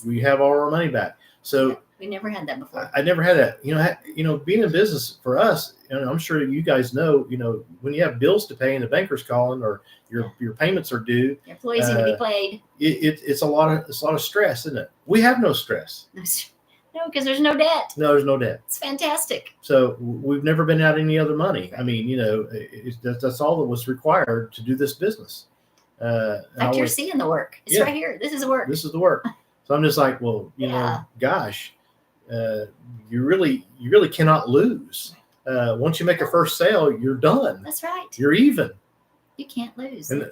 [SPEAKER 1] We have all our money back. So
[SPEAKER 2] we never had that before.
[SPEAKER 1] I never had that. Being in business for us, and I'm sure you guys know, when you have bills to pay and the banker's calling or your payments are due,
[SPEAKER 2] your employees need to be paid.
[SPEAKER 1] It's a lot of stress, isn't it? We have no stress.
[SPEAKER 2] No, because there's no debt.
[SPEAKER 1] No, there's no debt.
[SPEAKER 2] It's fantastic.
[SPEAKER 1] So we've never been out any other money. Right. I mean, that's all that was required to do this business.
[SPEAKER 2] You're seeing the work. It's right here. This is the work.
[SPEAKER 1] This is the work. So I'm just like, well, gosh, you really cannot lose. Once you make a first sale, you're done.
[SPEAKER 2] That's right.
[SPEAKER 1] You're even.
[SPEAKER 2] You can't lose.
[SPEAKER 1] And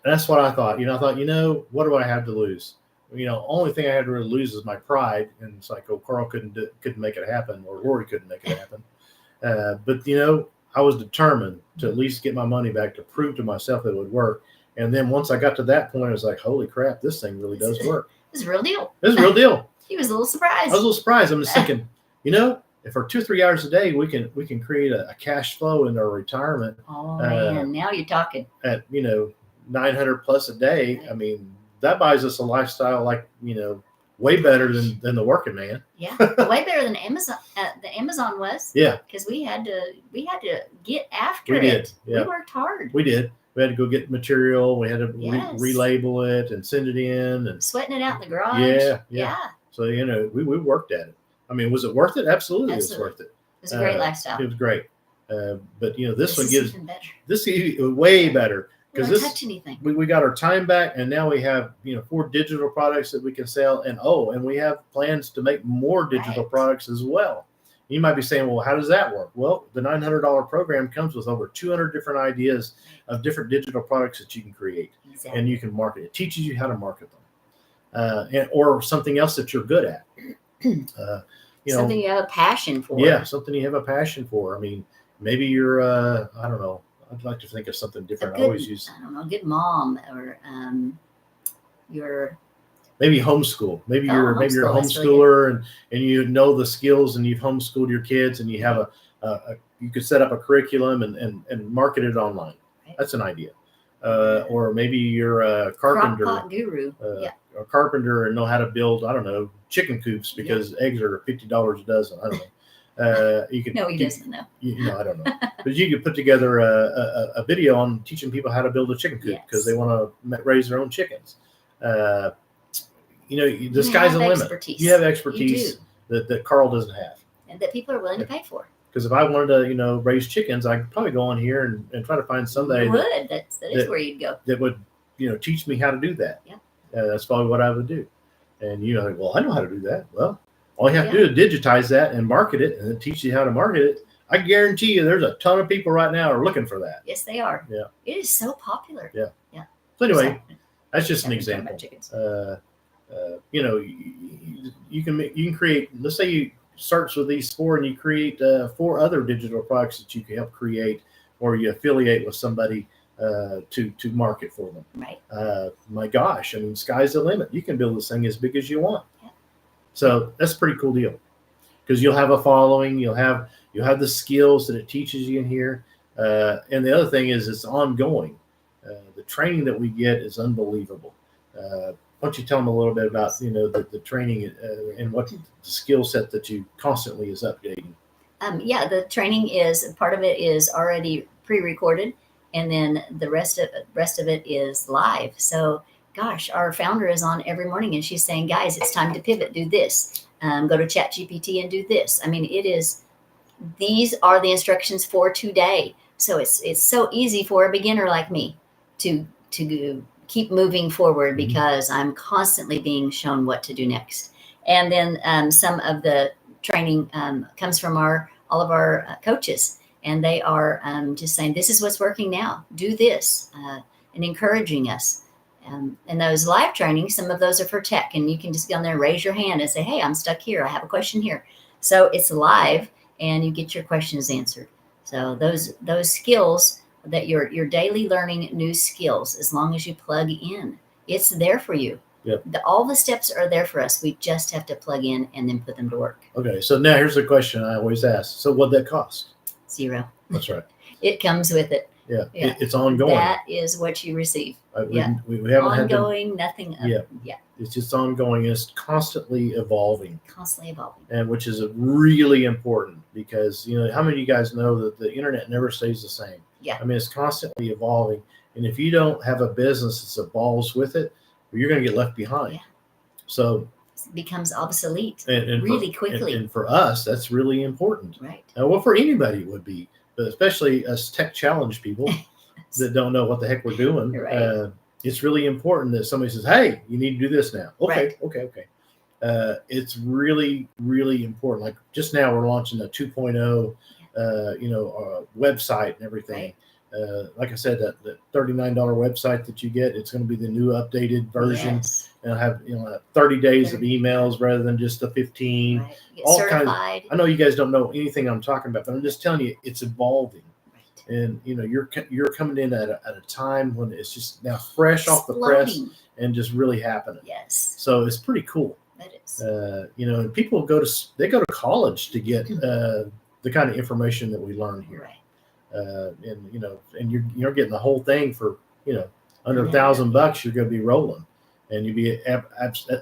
[SPEAKER 1] that's what I thought. I thought, what do I have to lose? Only thing I had to really lose is my pride. And it's like, Carl couldn't make it happen, or Rory couldn't make it happen. But I was determined to at least get my money back, to prove to myself that it would work. And then once I got to that point, I was like, holy crap, this thing really does work.
[SPEAKER 2] It's a real deal.
[SPEAKER 1] It's a real deal.
[SPEAKER 2] He was a little surprised.
[SPEAKER 1] I was a little surprised. I'm just thinking, if for 2 or 3 hours a day, we can create a cash flow in our retirement.
[SPEAKER 2] Oh man, now you're talking.
[SPEAKER 1] At 900 plus a day. Right. I mean, that buys us a lifestyle like way better than the working man.
[SPEAKER 2] Yeah, way better than Amazon. The Amazon was.
[SPEAKER 1] Yeah.
[SPEAKER 2] Because we had to get after it.
[SPEAKER 1] We did. Yeah.
[SPEAKER 2] We worked hard.
[SPEAKER 1] We did. We had to go get material. We had to relabel it and send it in, and
[SPEAKER 2] sweating it out in the garage.
[SPEAKER 1] Yeah. So we worked at it. I mean, was it worth it? Absolutely. It was worth it.
[SPEAKER 2] It was a great lifestyle.
[SPEAKER 1] It was great. But this one
[SPEAKER 2] gives even better.
[SPEAKER 1] This is way better.
[SPEAKER 2] We don't touch anything.
[SPEAKER 1] We got our time back, and now we have 4 digital products that we can sell, and we have plans to make more digital products as well. You might be saying, well, how does that work? Well, the $900 program comes with over 200 different ideas of different digital products that you can create, and you can market. It teaches you how to market them, or something else that you're good at.
[SPEAKER 2] Something you have a passion for.
[SPEAKER 1] Yeah, something you have a passion for. I mean, maybe you're, I don't know. I'd like to think of something different. I always use,
[SPEAKER 2] I don't know, good mom, or you're
[SPEAKER 1] maybe homeschool. Maybe you're a homeschooler, and you know the skills, and you've homeschooled your kids, and you have a you could set up a curriculum and market it online. Right. That's an idea. Or maybe you're a carpenter,
[SPEAKER 2] crock pot guru,
[SPEAKER 1] a carpenter, and know how to build, I don't know, chicken coops because eggs are $50 a dozen. I don't know. You could.
[SPEAKER 2] No, he doesn't know.
[SPEAKER 1] I don't know. But you could put together a video on teaching people how to build a chicken coop because they want to raise their own chickens. The sky's the limit. You have expertise that Carl doesn't have,
[SPEAKER 2] and that people are willing to pay for.
[SPEAKER 1] Because if I wanted to, raise chickens, I could probably go on here and try to find somebody
[SPEAKER 2] that is where you'd go.
[SPEAKER 1] That would, teach me how to do that.
[SPEAKER 2] Yeah.
[SPEAKER 1] That's probably what I would do. And well, I know how to do that. Well, all you have to do is digitize that and market it, and then teach you how to market it. I guarantee you, there's a ton of people right now are looking for that.
[SPEAKER 2] Yes, they are.
[SPEAKER 1] Yeah.
[SPEAKER 2] It is so popular.
[SPEAKER 1] Yeah. Yeah. So anyway, that's just an example. You can create. Let's say you starts with these 4 and you create 4 other digital products that you can help create, or you affiliate with somebody to market for them.
[SPEAKER 2] Right.
[SPEAKER 1] My gosh, sky's the limit. You can build this thing as big as you want. Yeah. So that's a pretty cool deal, because you'll have a following, you'll have the skills that it teaches you in here, and the other thing is it's ongoing. The training that we get is unbelievable. Why don't you tell them a little bit about the training and what the skill set that you constantly is updating?
[SPEAKER 2] The training is part of it is already pre-recorded, and then the rest of it is live. So, gosh, our founder is on every morning, and she's saying, "Guys, it's time to pivot. Do this. Go to ChatGPT and do this." These are the instructions for today. So it's so easy for a beginner like me to keep moving forward, because I'm constantly being shown what to do next. And then some of the training comes from all of our coaches, and they are just saying, "This is what's working now. Do this," and encouraging us. And those live trainings, some of those are for tech, and you can just go in there and raise your hand and say, "Hey, I'm stuck here. I have a question here." So it's live, and you get your questions answered. So those skills that you're daily learning new skills, as long as you plug in, it's there for you.
[SPEAKER 1] Yep.
[SPEAKER 2] All the steps are there for us. We just have to plug in and then put them to work.
[SPEAKER 1] Okay, so now here's the question I always ask. So what'd that cost?
[SPEAKER 2] $0.
[SPEAKER 1] That's right.
[SPEAKER 2] It comes with it.
[SPEAKER 1] Yeah. It's ongoing.
[SPEAKER 2] That is what you receive.
[SPEAKER 1] We haven't
[SPEAKER 2] ongoing, nothing.
[SPEAKER 1] It's just ongoing. It's constantly evolving.
[SPEAKER 2] And
[SPEAKER 1] which is really important, because how many of you guys know that the internet never stays the same?
[SPEAKER 2] Yeah.
[SPEAKER 1] It's constantly evolving, and if you don't have a business that evolves with it, you're going to get left behind.
[SPEAKER 2] Yeah.
[SPEAKER 1] So
[SPEAKER 2] it becomes obsolete
[SPEAKER 1] and
[SPEAKER 2] really quickly.
[SPEAKER 1] And for us, that's really important.
[SPEAKER 2] Right.
[SPEAKER 1] Well, for anybody it would be, but especially us tech challenged people that don't know what the heck we're doing.
[SPEAKER 2] Right.
[SPEAKER 1] It's really important that somebody says, "Hey, you need to do this now." Okay,
[SPEAKER 2] right.
[SPEAKER 1] okay. It's really, really important. Like just now, we're launching a 2.0, website and everything. Right. Like I said, that $39 website that you get, it's going to be the new updated version.
[SPEAKER 2] Yes.
[SPEAKER 1] And have 30 days of emails rather than just the 15.
[SPEAKER 2] Right. All certified.
[SPEAKER 1] I know you guys don't know anything I'm talking about, but I'm just telling you, it's evolving. Right. And you're coming in at a time when it's just now fresh off the press and just really happening.
[SPEAKER 2] Yes.
[SPEAKER 1] So it's pretty cool.
[SPEAKER 2] That is.
[SPEAKER 1] And people go to college to get the kind of information that we learn here.
[SPEAKER 2] Right.
[SPEAKER 1] And you're getting the whole thing for under $1,000. You're going to be rolling. And you'd be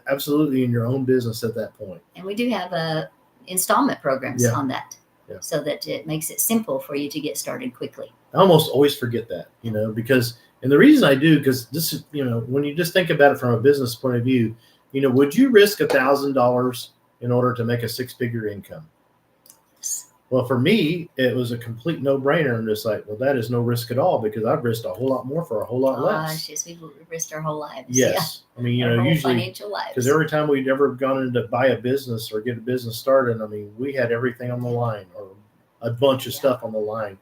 [SPEAKER 1] absolutely in your own business at that point.
[SPEAKER 2] And we do have installment programs on that, so that it makes it simple for you to get started quickly.
[SPEAKER 1] I almost always forget that, because, and the reason I do, because this is, when you just think about it from a business point of view, would you risk $1,000 in order to make a 6-figure income?
[SPEAKER 2] Yes.
[SPEAKER 1] Well, for me, it was a complete no-brainer. I'm just like, well, that is no risk at all, because I've risked a whole lot more for a whole lot less.
[SPEAKER 2] Yes, we've risked our whole lives.
[SPEAKER 1] Yes.
[SPEAKER 2] Yeah.
[SPEAKER 1] Usually,
[SPEAKER 2] financial lives.
[SPEAKER 1] Because every time we'd ever gone in to buy a business or get a business started, we had everything on the line, or a bunch of stuff on the line,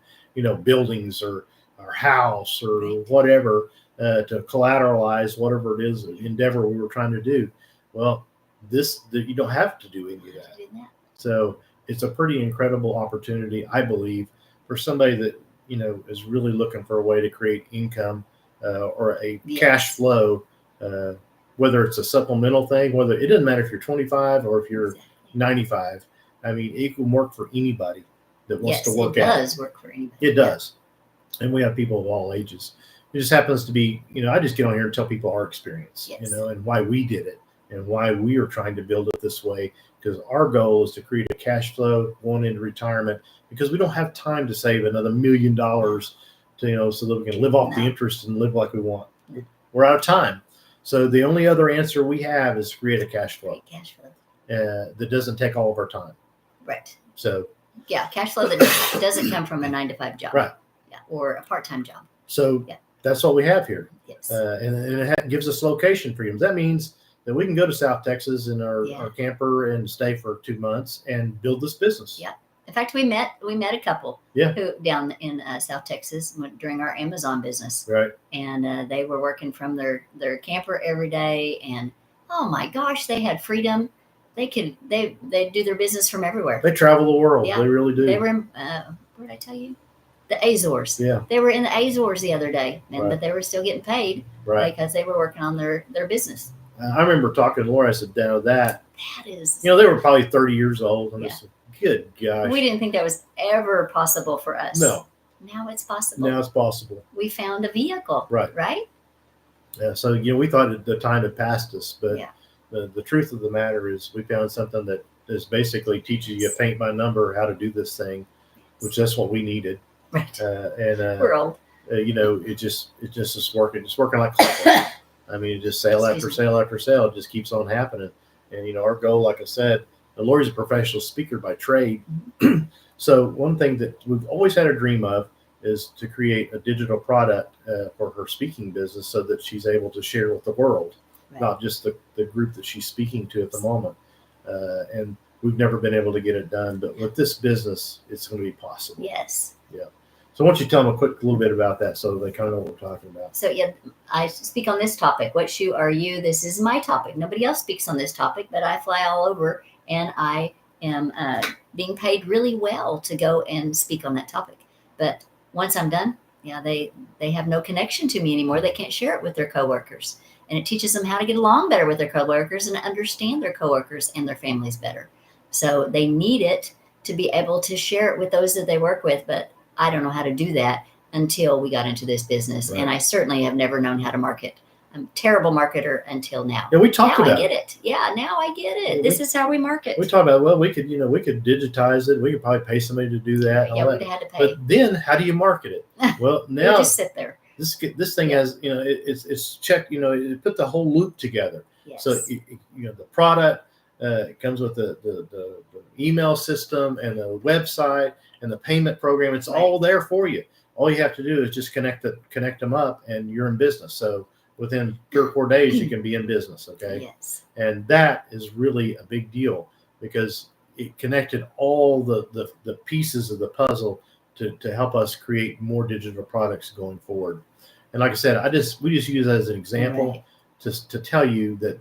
[SPEAKER 1] buildings or our house or whatever, to collateralize whatever it is, endeavor we were trying to do. Well, you don't have to do any of that. So it's a pretty incredible opportunity, I believe, for somebody that, is really looking for a way to create income or a cash flow, whether it's a supplemental thing, it doesn't matter if you're 25 or if you're 95. It can work for anybody. that wants to work
[SPEAKER 2] it
[SPEAKER 1] out.
[SPEAKER 2] does work for anybody.
[SPEAKER 1] It does. And we have people of all ages. It just happens to be, I just get on here and tell people our experience, and why we did it and why we are trying to build it this way, because our goal is to create a cash flow going into retirement, because we don't have time to save another $1 million to, so that we can live off the interest and live like we want. We're out of time. So the only other answer we have is to create a cash flow. That doesn't take all of our time.
[SPEAKER 2] Right.
[SPEAKER 1] So.
[SPEAKER 2] Yeah, cash flow that doesn't come from a 9-to-5 job.
[SPEAKER 1] Right.
[SPEAKER 2] Yeah, or a part-time job.
[SPEAKER 1] So that's what we have here.
[SPEAKER 2] Yes.
[SPEAKER 1] And it gives us location freedoms. That means that we can go to South Texas in our camper and stay for 2 months and build this business.
[SPEAKER 2] Yeah. In fact, we met a couple who down in South Texas during our Amazon business.
[SPEAKER 1] Right.
[SPEAKER 2] And they were working from their camper every day, and oh my gosh, they had freedom. They do their business from everywhere.
[SPEAKER 1] They travel the world.
[SPEAKER 2] Yeah.
[SPEAKER 1] They really do.
[SPEAKER 2] They were in, where did I tell you? The Azores.
[SPEAKER 1] Yeah.
[SPEAKER 2] They were in the Azores the other day, but they were still getting paid because they were working on their business.
[SPEAKER 1] I remember talking to Laura. I said, "Now that
[SPEAKER 2] is,
[SPEAKER 1] they were probably 30 years old." And I said, "Good gosh."
[SPEAKER 2] We didn't think that was ever possible for us.
[SPEAKER 1] No.
[SPEAKER 2] Now it's possible.
[SPEAKER 1] Now it's possible.
[SPEAKER 2] We found a vehicle.
[SPEAKER 1] Right.
[SPEAKER 2] Right.
[SPEAKER 1] Yeah. So we thought the time had passed us, but the truth of the matter is, we found something that is basically teaches you paint by number how to do this thing, which that's what we needed.
[SPEAKER 2] Right.
[SPEAKER 1] And
[SPEAKER 2] we're old.
[SPEAKER 1] It just is working. It's working like clockwork. I mean, just sale after sale after sale. It just keeps on happening. And our goal, like I said, Lori's a professional speaker by trade. So one thing that we've always had a dream of is to create a digital product for her speaking business, so that she's able to share with the world, not just the group that she's speaking to at the moment. And we've never been able to get it done, but with this business, it's going to be possible.
[SPEAKER 2] Yes.
[SPEAKER 1] Yeah. So why don't you tell them a little bit about that, so they kind of know what we're talking about.
[SPEAKER 2] So I speak on this topic. What shoe are you? This is my topic. Nobody else speaks on this topic, but I fly all over, and I am being paid really well to go and speak on that topic. But once I'm done, they have no connection to me anymore. They can't share it with their coworkers, and it teaches them how to get along better with their coworkers and understand their coworkers and their families better. So they need it to be able to share it with those that they work with, but I don't know how to do that until we got into this business. Right. And I certainly have never known how to market. I'm a terrible marketer until now.
[SPEAKER 1] Yeah, we talked about it.
[SPEAKER 2] Now I get it. Yeah, now I get it. This is how we market.
[SPEAKER 1] We talked about, we could digitize it. We could probably pay somebody to do that.
[SPEAKER 2] Yeah, we'd have to pay.
[SPEAKER 1] But then how do you market it? Well, now
[SPEAKER 2] we just sit there.
[SPEAKER 1] This thing has, it's checked, it put the whole loop together.
[SPEAKER 2] Yes.
[SPEAKER 1] So, the product, it comes with the email system and the website and the payment program. It's all there for you. All you have to do is just connect them up, and you're in business. So within 3 or 4 days, you can be in business. Okay.
[SPEAKER 2] Yes.
[SPEAKER 1] And that is really a big deal, because it connected all the pieces of the puzzle to help us create more digital products going forward. And like I said, we just use that as an example to tell you that,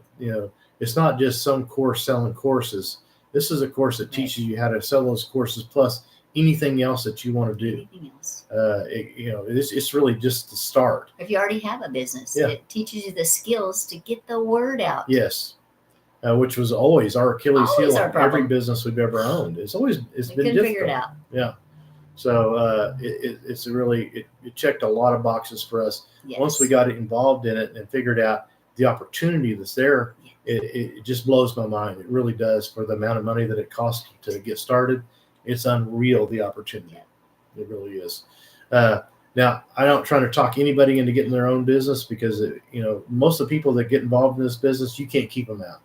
[SPEAKER 1] it's not just some course selling courses. This is a course that teaches you how to sell those courses, plus anything else that you want to do.
[SPEAKER 2] Anything else.
[SPEAKER 1] It's really just the start.
[SPEAKER 2] If you already have a business, it teaches you the skills to get the word out.
[SPEAKER 1] Yes. Which was always our Achilles heel
[SPEAKER 2] in
[SPEAKER 1] every business we've ever owned. It's been difficult.
[SPEAKER 2] Figure it out.
[SPEAKER 1] Yeah. So it's really, it checked a lot of boxes for us. Yes. Once we got involved in it and figured out the opportunity that's there, it just blows my mind. It really does, for the amount of money that it costs to get started. It's unreal, the opportunity. Yeah. It really is. Now, I don't try to talk anybody into getting their own business, because most of the people that get involved in this business, you can't keep them out.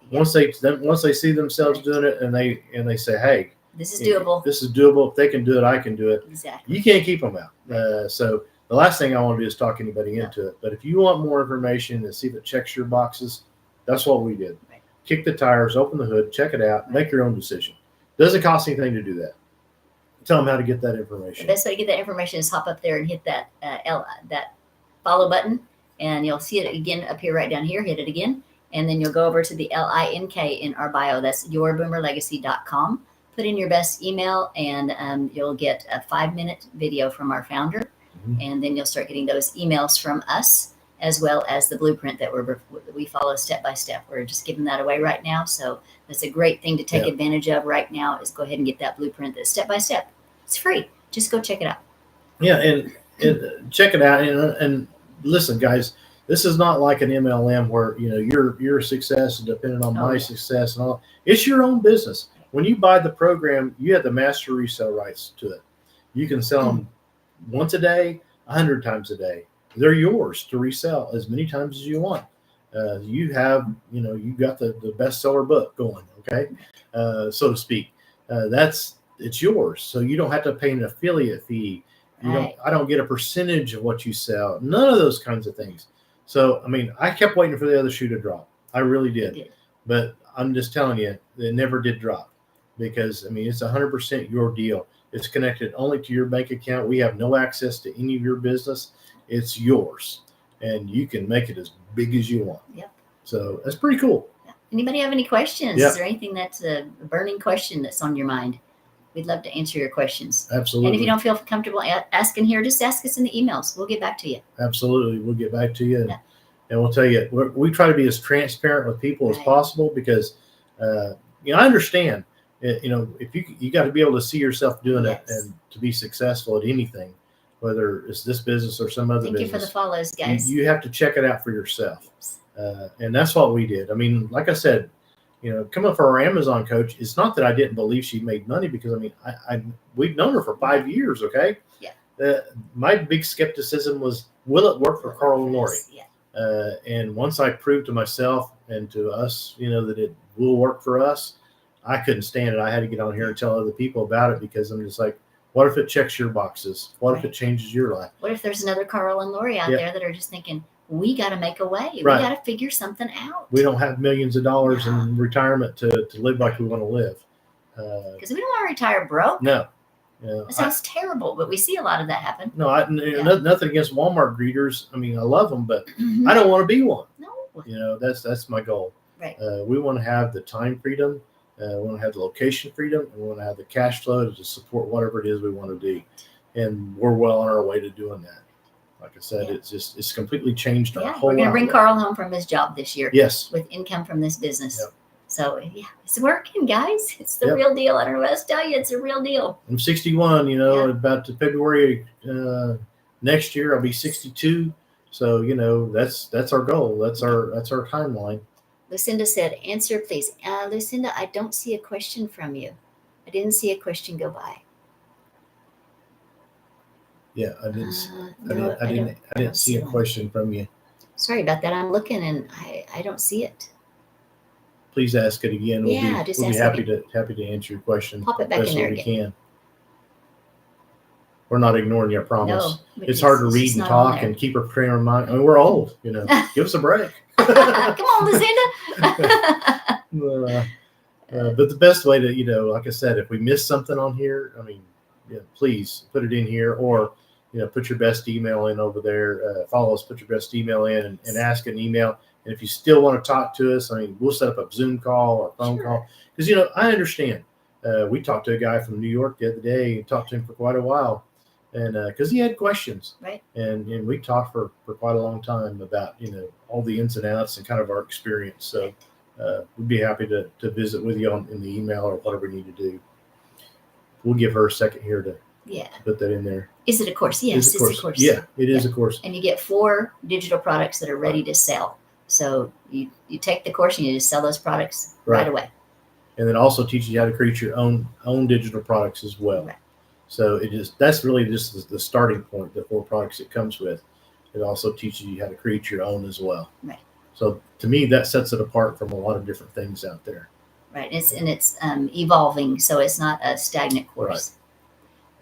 [SPEAKER 1] Yeah. Once they see themselves doing it, and they say, "Hey,
[SPEAKER 2] this is doable.
[SPEAKER 1] This is doable. If they can do it, I can do it."
[SPEAKER 2] Exactly.
[SPEAKER 1] You can't keep them out. So the last thing I want to do is talk anybody into it. But if you want more information and see if it checks your boxes, that's what we did. Right. Kick the tires, open the hood, check it out, make your own decision. Doesn't cost anything to do that. Tell them how to get that information.
[SPEAKER 2] The best way to get that information is hop up there and hit that that follow button, and you'll see it again up here, right down here. Hit it again, and then you'll go over to the LINK in our bio. That's yourboomerlegacy.com. Put in your best email, and you'll get a 5-minute video from our founder, and then you'll start getting those emails from us, as well as the blueprint that we follow step by step. We're just giving that away right now. So that's a great thing to take advantage of right now, is go ahead and get that blueprint, that's step by step. It's free. Just go check it out.
[SPEAKER 1] Yeah, and check it out. And listen, guys, this is not like an MLM where your success is dependent on my success and all. It's your own business. When you buy the program, you have the master resale rights to it. You can sell them once a day, 100 times a day. They're yours to resell as many times as you want. You have, you got the bestseller book going, okay, so to speak. It's yours, so you don't have to pay an affiliate fee. I don't get a percentage of what you sell. None of those kinds of things. So, I mean, I kept waiting for the other shoe to drop. I really did. But I'm just telling you, it never did drop because, I mean, it's 100% your deal. It's connected only to your bank account. We have no access to any of your business. It's yours, and you can make it as big as you want.
[SPEAKER 2] Yep.
[SPEAKER 1] So that's pretty cool.
[SPEAKER 2] Anybody have any questions?
[SPEAKER 1] Yep.
[SPEAKER 2] Is there anything that's a burning question that's on your mind? We'd love to answer your questions.
[SPEAKER 1] Absolutely.
[SPEAKER 2] And if you don't feel comfortable asking here, just ask us in the emails. We'll get back to you.
[SPEAKER 1] Absolutely. We'll get back to you. And we'll tell you, we try to be as transparent with people as possible because, I understand, if you got to be able to see yourself doing it and to be successful at anything, whether it's this business or some other business.
[SPEAKER 2] Thank you for the follows, guys.
[SPEAKER 1] You have to check it out for yourself. And that's what we did. I mean, like I said, coming from our Amazon coach, it's not that I didn't believe she made money because, I mean, we've known her for 5 years, okay?
[SPEAKER 2] Yeah.
[SPEAKER 1] My big skepticism was, will it work for Carl and Lori?
[SPEAKER 2] Yeah.
[SPEAKER 1] And once I proved to myself and to us, that it will work for us, I couldn't stand it. I had to get on here and tell other people about it because I'm just like, what if it checks your boxes? What if it changes your life?
[SPEAKER 2] What if there's another Carl and Lori out there that are just thinking, we got to make a way. We got to figure something out.
[SPEAKER 1] We don't have millions of dollars in retirement to live like we want to live.
[SPEAKER 2] Because we don't want to retire broke.
[SPEAKER 1] No.
[SPEAKER 2] That sounds terrible, but we see a lot of that happen.
[SPEAKER 1] No, nothing against Walmart greeters. I mean, I love them, but I don't want to be one.
[SPEAKER 2] No.
[SPEAKER 1] That's my goal.
[SPEAKER 2] Right.
[SPEAKER 1] We want to have the time freedom. We want to have the location freedom. And we want to have the cash flow to support whatever it is we want to do. And we're well on our way to doing that. Like I said, it's completely changed our whole life.
[SPEAKER 2] We're going to bring Carl home from his job this year.
[SPEAKER 1] Yes.
[SPEAKER 2] With income from this business.
[SPEAKER 1] Yep.
[SPEAKER 2] So, it's working, guys. It's the real deal. I don't know what else to tell you. It's a real deal.
[SPEAKER 1] I'm 61, about February next year, I'll be 62. So, that's our goal. That's our timeline.
[SPEAKER 2] Lucinda said, answer, please. Lucinda, I don't see a question from you. I didn't see a question go by.
[SPEAKER 1] Yeah, I didn't see a question from you.
[SPEAKER 2] Sorry about that. I'm looking and I don't see it.
[SPEAKER 1] Please ask it again. We'll be happy to answer your question.
[SPEAKER 2] Pop it back in there again.
[SPEAKER 1] We can. We're not ignoring you, I promise.
[SPEAKER 2] No,
[SPEAKER 1] it's hard to read and talk and keep our prayer in mind. I mean, we're old, Give us a break.
[SPEAKER 2] Come on, Lucinda.
[SPEAKER 1] But the best way to, like I said, if we miss something on here, I mean, please put it in here or, put your best email in over there. Follow us, put your best email in and ask an email. And if you still want to talk to us, I mean, we'll set up a Zoom call or phone call. Because, I understand. We talked to a guy from New York the other day and talked to him for quite a while. And because he had questions.
[SPEAKER 2] Right.
[SPEAKER 1] And we talked for quite a long time about, all the ins and outs and kind of our experience. So we'd be happy to visit with you in the email or whatever we need to do. We'll give her a second here to put that in there.
[SPEAKER 2] Is it a course? Yes, it's a course.
[SPEAKER 1] Yeah, it is a course.
[SPEAKER 2] And you get 4 digital products that are ready to sell. So you take the course and you just sell those products right away. And
[SPEAKER 1] then also teaches you how to create your own digital products as well.
[SPEAKER 2] Right.
[SPEAKER 1] So that's really just the starting point, the 4 products it comes with. It also teaches you how to create your own as well.
[SPEAKER 2] Right.
[SPEAKER 1] So to me, that sets it apart from a lot of different things out there.
[SPEAKER 2] Right. It's evolving, so it's not a stagnant course. Right.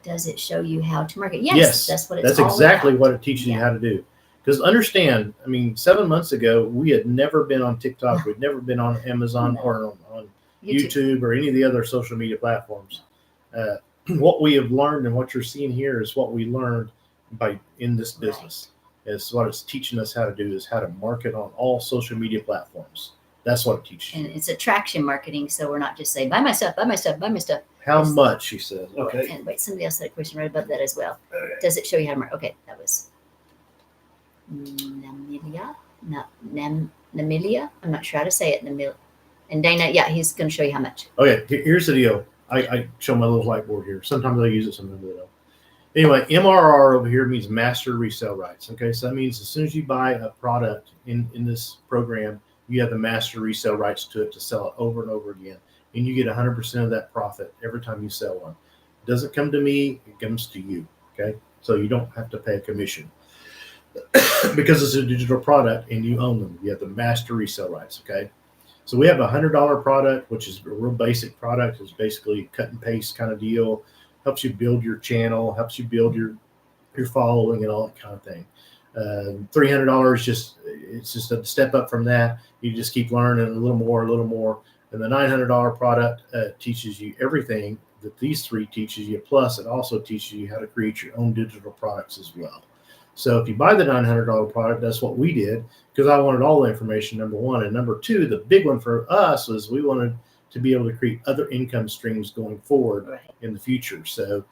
[SPEAKER 2] Does it show you how to market? Yes. That's what it's all about.
[SPEAKER 1] That's exactly what it teaches you how to do. Because understand, I mean, 7 months ago, we had never been on TikTok. We'd never been on Amazon or on YouTube or any of the other social media platforms. What we have learned and what you're seeing here is what we learned in this business. Right. It's what it's teaching us how to do is how to market on all social media platforms. That's what it teaches you.
[SPEAKER 2] And it's attraction marketing, so we're not just saying, buy my stuff, buy my stuff, buy my stuff.
[SPEAKER 1] How much, she says. Okay.
[SPEAKER 2] And wait, somebody else had a question right above that as well. Okay. Does it show you how to market? Okay, that was Namilia. I'm not sure how to say it. And Dana, he's going to show you how much.
[SPEAKER 1] Okay, here's the deal. I show my little whiteboard here. Sometimes I use it, sometimes I don't. Anyway, MRR over here means master resale rights. Okay, so that means as soon as you buy a product in this program, you have the master resale rights to it to sell it over and over again, and you get 100% of that profit every time you sell one. It doesn't come to me; it comes to you. Okay, so you don't have to pay a commission because it's a digital product and you own them. You have the master resale rights. Okay, so we have a $100 product, which is a real basic product. It's basically a cut and paste kind of deal. Helps you build your channel, helps you build your following and all that kind of thing. $300 it's just a step up from that. You just keep learning a little more. And the $900 product teaches you everything that these three teaches you. Plus, it also teaches you how to create your own digital products as well. So if you buy the $900 product, that's what we did because I wanted all the information, number one. And number two, the big one for us was we wanted to be able to create other income streams going forward in the future. So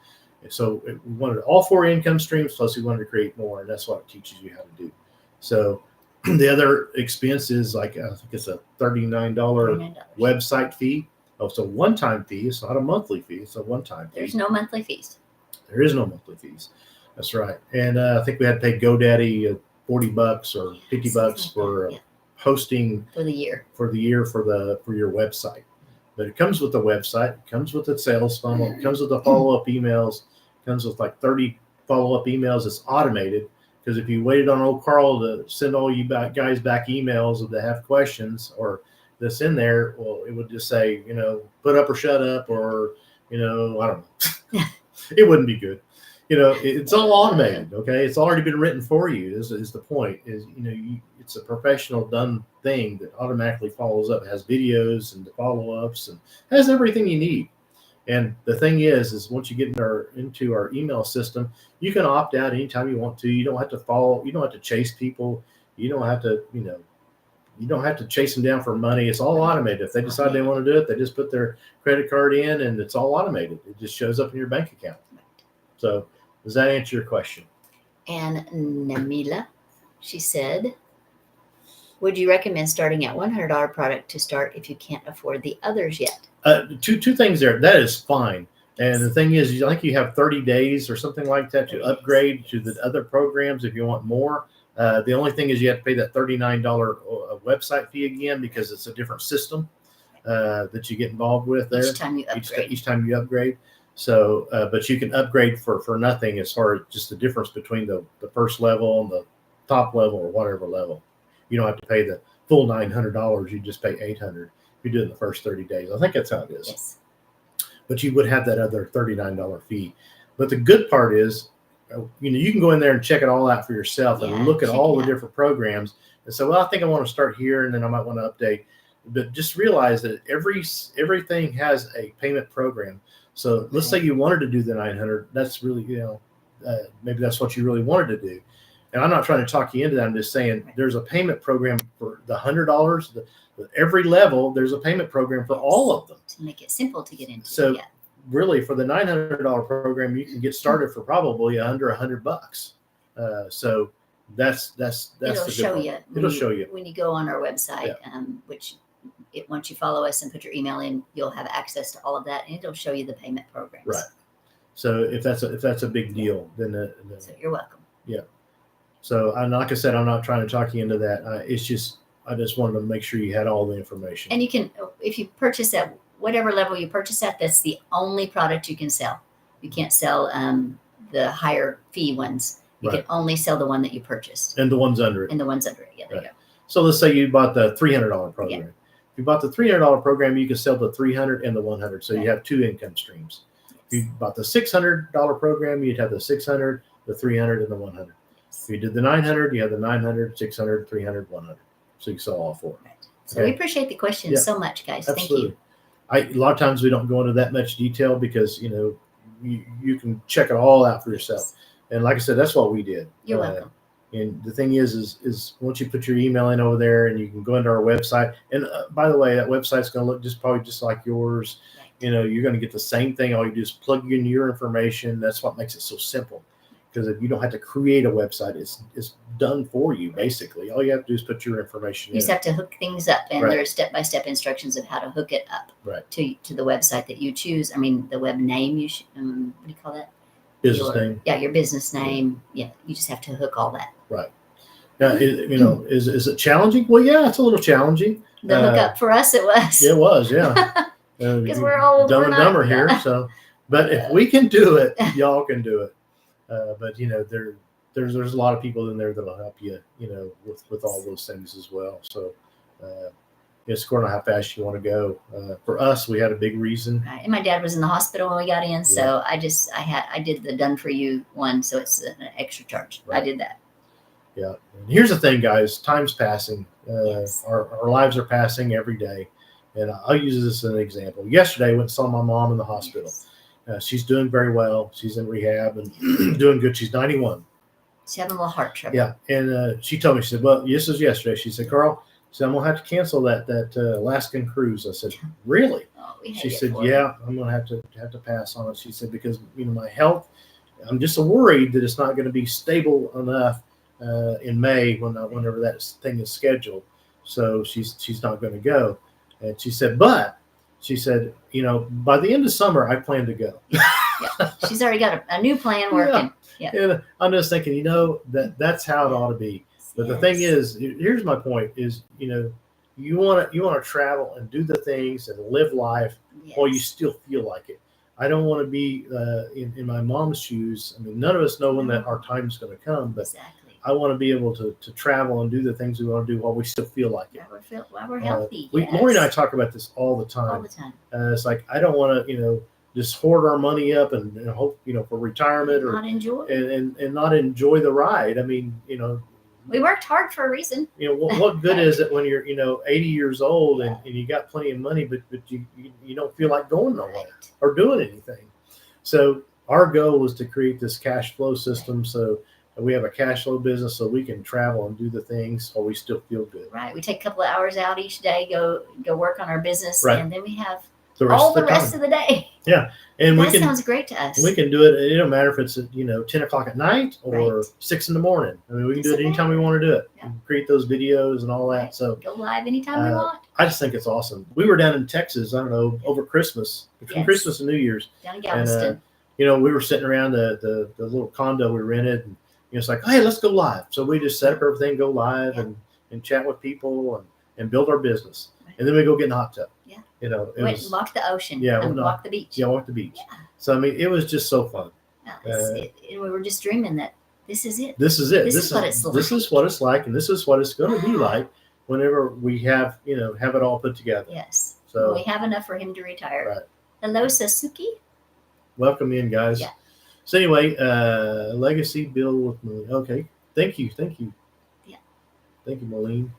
[SPEAKER 1] we wanted all 4 income streams, plus we wanted to create more, and that's what it teaches you how to do. So the other expense is like, I think it's a $39 website fee. Oh, it's a one-time fee. It's not a monthly fee. It's a one-time fee.
[SPEAKER 2] There's no monthly fees.
[SPEAKER 1] There is no monthly fees. That's right. And I think we had to pay GoDaddy $40 or $50 for hosting
[SPEAKER 2] for the year
[SPEAKER 1] for your website. But it comes with the website, it comes with the sales funnel, it comes with the follow-up emails, it comes with like 30 follow-up emails. It's automated because if you waited on old Carl to send all you guys back emails that have questions or that's in there, well, it would just say, put up or shut up, or, I don't know. It wouldn't be good. It's all automated. Okay. It's already been written for you is the point is, it's a professional done thing that automatically follows up. It has videos and the follow-ups and has everything you need. And the thing is once you get into our email system, you can opt out anytime you want to. You don't have to follow. You don't have to chase people. You don't have to, you don't have to chase them down for money. It's all automated. If they decide they want to do it, they just put their credit card in and it's all automated. It just shows up in your bank account. So does that answer your question?
[SPEAKER 2] And Namila, she said, would you recommend starting at $100 product to start if you can't afford the others yet?
[SPEAKER 1] Two things there. That is fine. And the thing is, I think you have 30 days or something like that to upgrade to the other programs if you want more. The only thing is you have to pay that $39 website fee again because it's a different system that you get involved with there.
[SPEAKER 2] Each time you upgrade.
[SPEAKER 1] Each time you upgrade. So, but you can upgrade for nothing as far as just the difference between the first level and the top level or whatever level. You don't have to pay the full $900. You just pay $800. You do it in the first 30 days. I think that's how it is.
[SPEAKER 2] Yes.
[SPEAKER 1] But you would have that other $39 fee. But the good part is, you can go in there and check it all out for yourself and look at all the different programs and say, well, I think I want to start here and then I might want to update. But just realize that everything has a payment program. So let's say you wanted to do the 900. That's really, maybe that's what you really wanted to do. And I'm not trying to talk you into that. I'm just saying there's a payment program for the $100. Every level, there's a payment program for all of them.
[SPEAKER 2] To make it simple to get into.
[SPEAKER 1] So really, for the $900 program, you can get started for probably under $100. So that's
[SPEAKER 2] it'll show you.
[SPEAKER 1] It'll show you
[SPEAKER 2] when you go on our website, which once you follow us and put your email in, you'll have access to all of that, and it'll show you the payment programs.
[SPEAKER 1] Right. So if that's a big deal, then
[SPEAKER 2] so you're welcome.
[SPEAKER 1] Yeah. So like I said, I'm not trying to talk you into that. I just wanted to make sure you had all the information.
[SPEAKER 2] And you can, if you purchase at whatever level you purchase at, that's the only product you can sell. You can't sell the higher fee ones. You can only sell the one that you purchased.
[SPEAKER 1] And the ones under it.
[SPEAKER 2] And the ones under it. Yeah, there you go.
[SPEAKER 1] So let's say you bought the $300 program. Yeah. If you bought the $300 program, you can sell the 300 and the 100. So you have 2 income streams. Yes. If you bought the $600 program, you'd have the 600, the 300, and the 100. If you did the 900, you have the 900, 600, 300, 100. So you sell all 4.
[SPEAKER 2] Right. So we appreciate the questions so much, guys.
[SPEAKER 1] Absolutely.
[SPEAKER 2] Thank you.
[SPEAKER 1] A lot of times we don't go into that much detail because, you can check it all out for yourself. And like I said, that's what we did.
[SPEAKER 2] You're welcome.
[SPEAKER 1] And the thing is once you put your email in over there and you can go into our website. And by the way, that website's going to look probably just like yours. Right. You're going to get the same thing. All you do is plug in your information. That's what makes it so simple. Because if you don't have to create a website, it's done for you. Basically, all you have to do is put your information
[SPEAKER 2] You just have to hook things up, and
[SPEAKER 1] Right.
[SPEAKER 2] there's step-by-step instructions of how to hook it up
[SPEAKER 1] Right.
[SPEAKER 2] to the website that you choose. I mean, the web name you should, what do you call that?
[SPEAKER 1] Business name.
[SPEAKER 2] Yeah, your business name. Yeah, you just have to hook all that.
[SPEAKER 1] Right. Now, is it challenging? Well, yeah, it's a little challenging.
[SPEAKER 2] The hookup for us, it was.
[SPEAKER 1] It was, yeah.
[SPEAKER 2] Because we're old,
[SPEAKER 1] Dumb
[SPEAKER 2] we're
[SPEAKER 1] and
[SPEAKER 2] not,
[SPEAKER 1] Dumber here. So, but if we can do it, y'all can do it. But there's a lot of people in there that'll help you, with all those things as well. So, it's according to how fast you want to go. For us, we had a big reason.
[SPEAKER 2] Right. And my dad was in the hospital when we got in, so I did the done for you one, so it's an extra charge. Right. I did that.
[SPEAKER 1] Yeah. And here's the thing, guys. Time's passing.
[SPEAKER 2] Yes.
[SPEAKER 1] Our lives are passing every day. And I'll use this as an example. Yesterday, I went and saw my mom in the hospital. Yes. She's doing very well. She's in rehab and doing good. She's 91.
[SPEAKER 2] She's having a little heart trouble.
[SPEAKER 1] Yeah. And she told me, she said, well, this was yesterday. She said, Carl, I'm going to have to cancel that Alaskan cruise. I said, really?
[SPEAKER 2] Oh,
[SPEAKER 1] she said, yeah, I'm going to have to pass on it. She said, because, my health, I'm just worried that it's not going to be stable enough in May whenever that thing is scheduled. So she's not going to go. And she said, by the end of summer, I plan to go.
[SPEAKER 2] Yeah. She's already got a new plan working. Yeah.
[SPEAKER 1] And I'm just thinking, that's how it ought to be. But the thing is, here's my point: is you want to travel and do the things and live life while you still feel like it. I don't want to be in my mom's shoes. I mean, none of us know when that our time is going to come, but I want to be able to travel and do the things we want to do while we still feel like it.
[SPEAKER 2] While we're healthy.
[SPEAKER 1] Lori and I talk about this all the time.
[SPEAKER 2] All the time.
[SPEAKER 1] It's like I don't want to just hoard our money up and hope for retirement or
[SPEAKER 2] not enjoy
[SPEAKER 1] and not enjoy the ride. I mean,
[SPEAKER 2] we worked hard for a reason.
[SPEAKER 1] What good is it when you're 80 years old and you got plenty of money, but you don't feel like going nowhere or doing anything. So our goal was to create this cash flow system so we have a cash flow business so we can travel and do the things while we still feel good.
[SPEAKER 2] Right. We take a couple of hours out each day, go work on our business,
[SPEAKER 1] right.
[SPEAKER 2] And then we have
[SPEAKER 1] the
[SPEAKER 2] rest of the day.
[SPEAKER 1] Yeah. And
[SPEAKER 2] that sounds great to us.
[SPEAKER 1] We can do it. It don't matter if it's 10 o'clock at night or 6 in the morning. I mean, we can do it anytime we want to do it. Yeah. Create those videos and all that. Right. So
[SPEAKER 2] go live anytime we want.
[SPEAKER 1] I just think it's awesome. We were down in Texas, I don't know, over Christmas, between Christmas and New Year's.
[SPEAKER 2] Down in Galveston.
[SPEAKER 1] And, we were sitting around the little condo we rented, and it's like, hey, let's go live. So we just set up everything, go live, and chat with people and build our business. Right. And then we go get in the hot tub.
[SPEAKER 2] Yeah.
[SPEAKER 1] It
[SPEAKER 2] went and walk the ocean.
[SPEAKER 1] Yeah.
[SPEAKER 2] And walk the beach.
[SPEAKER 1] Yeah, walk the beach. Yeah. So, I mean, it was just so fun.
[SPEAKER 2] And we were just dreaming that this is it.
[SPEAKER 1] This is it.
[SPEAKER 2] This is what it's like.
[SPEAKER 1] This is what it's like, and this is what it's going to be like whenever we have it all put together.
[SPEAKER 2] Yes.
[SPEAKER 1] So
[SPEAKER 2] we have enough for him to retire.
[SPEAKER 1] Right.
[SPEAKER 2] Hello, Sasuke.
[SPEAKER 1] Welcome in, guys. Yeah. So anyway, legacy bill with Marlene. Okay. Thank you. Yeah. Thank you, Marlene.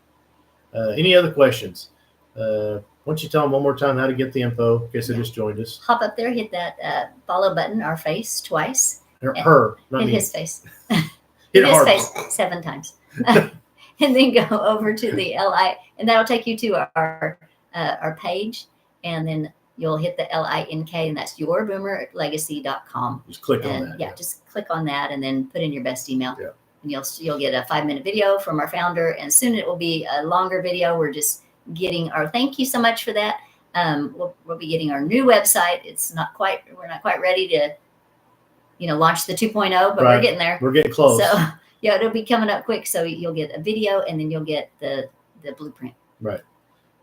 [SPEAKER 1] Any other questions? Why don't you tell them one more time how to get the info in case they just joined us?
[SPEAKER 2] Hop up there, hit that follow button, our face twice.
[SPEAKER 1] Her, not
[SPEAKER 2] hit
[SPEAKER 1] me.
[SPEAKER 2] His face. Hit his face 7 times. And then go over to the LI, and that'll take you to our page, and then you'll hit the LINK, and that's yourboomerlegacy.com.
[SPEAKER 1] Just click on that.
[SPEAKER 2] Yeah, just click on that, and then put in your best email.
[SPEAKER 1] Yeah.
[SPEAKER 2] And you'll get a 5-minute video from our founder, and soon it will be a longer video. We're just getting our thank you so much for that. We'll be getting our new website. We're not quite ready to launch the 2.0, but we're getting there.
[SPEAKER 1] We're getting close.
[SPEAKER 2] So yeah, it'll be coming up quick. So you'll get a video, and then you'll get the blueprint.
[SPEAKER 1] Right.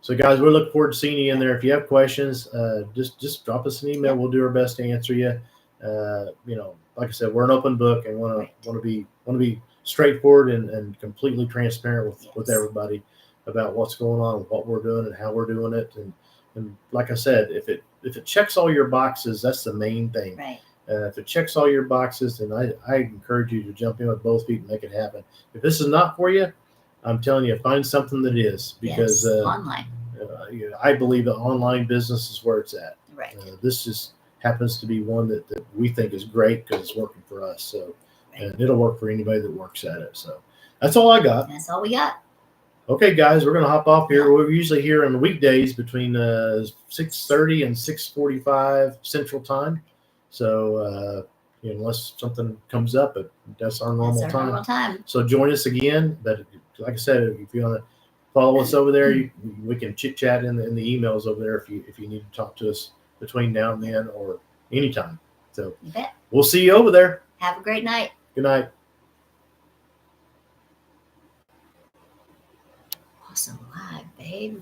[SPEAKER 1] So guys, we look forward to seeing you in there. If you have questions, just drop us an email. We'll do our best to answer you. Like I said, we're an open book, and want to be straightforward and completely transparent with everybody about what's going on, what we're doing, and how we're doing it. And like I said, if it checks all your boxes, that's the main thing.
[SPEAKER 2] Right.
[SPEAKER 1] If it checks all your boxes, then I encourage you to jump in with both feet and make it happen. If this is not for you, I'm telling you, find something that is, because
[SPEAKER 2] online.
[SPEAKER 1] I believe that online business is where it's at.
[SPEAKER 2] Right.
[SPEAKER 1] This just happens to be one that we think is great because it's working for us. So, and it'll work for anybody that works at it. So that's all I got.
[SPEAKER 2] That's all we got.
[SPEAKER 1] Okay, guys, we're going to hop off here. We're usually here on the weekdays between 6:30 and 6:45 Central Time. So unless something comes up, but that's our normal
[SPEAKER 2] That's our normal time.
[SPEAKER 1] So join us again. But like I said, if you want to follow us over there, we can chit chat in the emails over there if you need to talk to us between now and then or anytime. So we'll see you over there.
[SPEAKER 2] Have a great night.
[SPEAKER 1] Good night.
[SPEAKER 2] Awesome live, babe.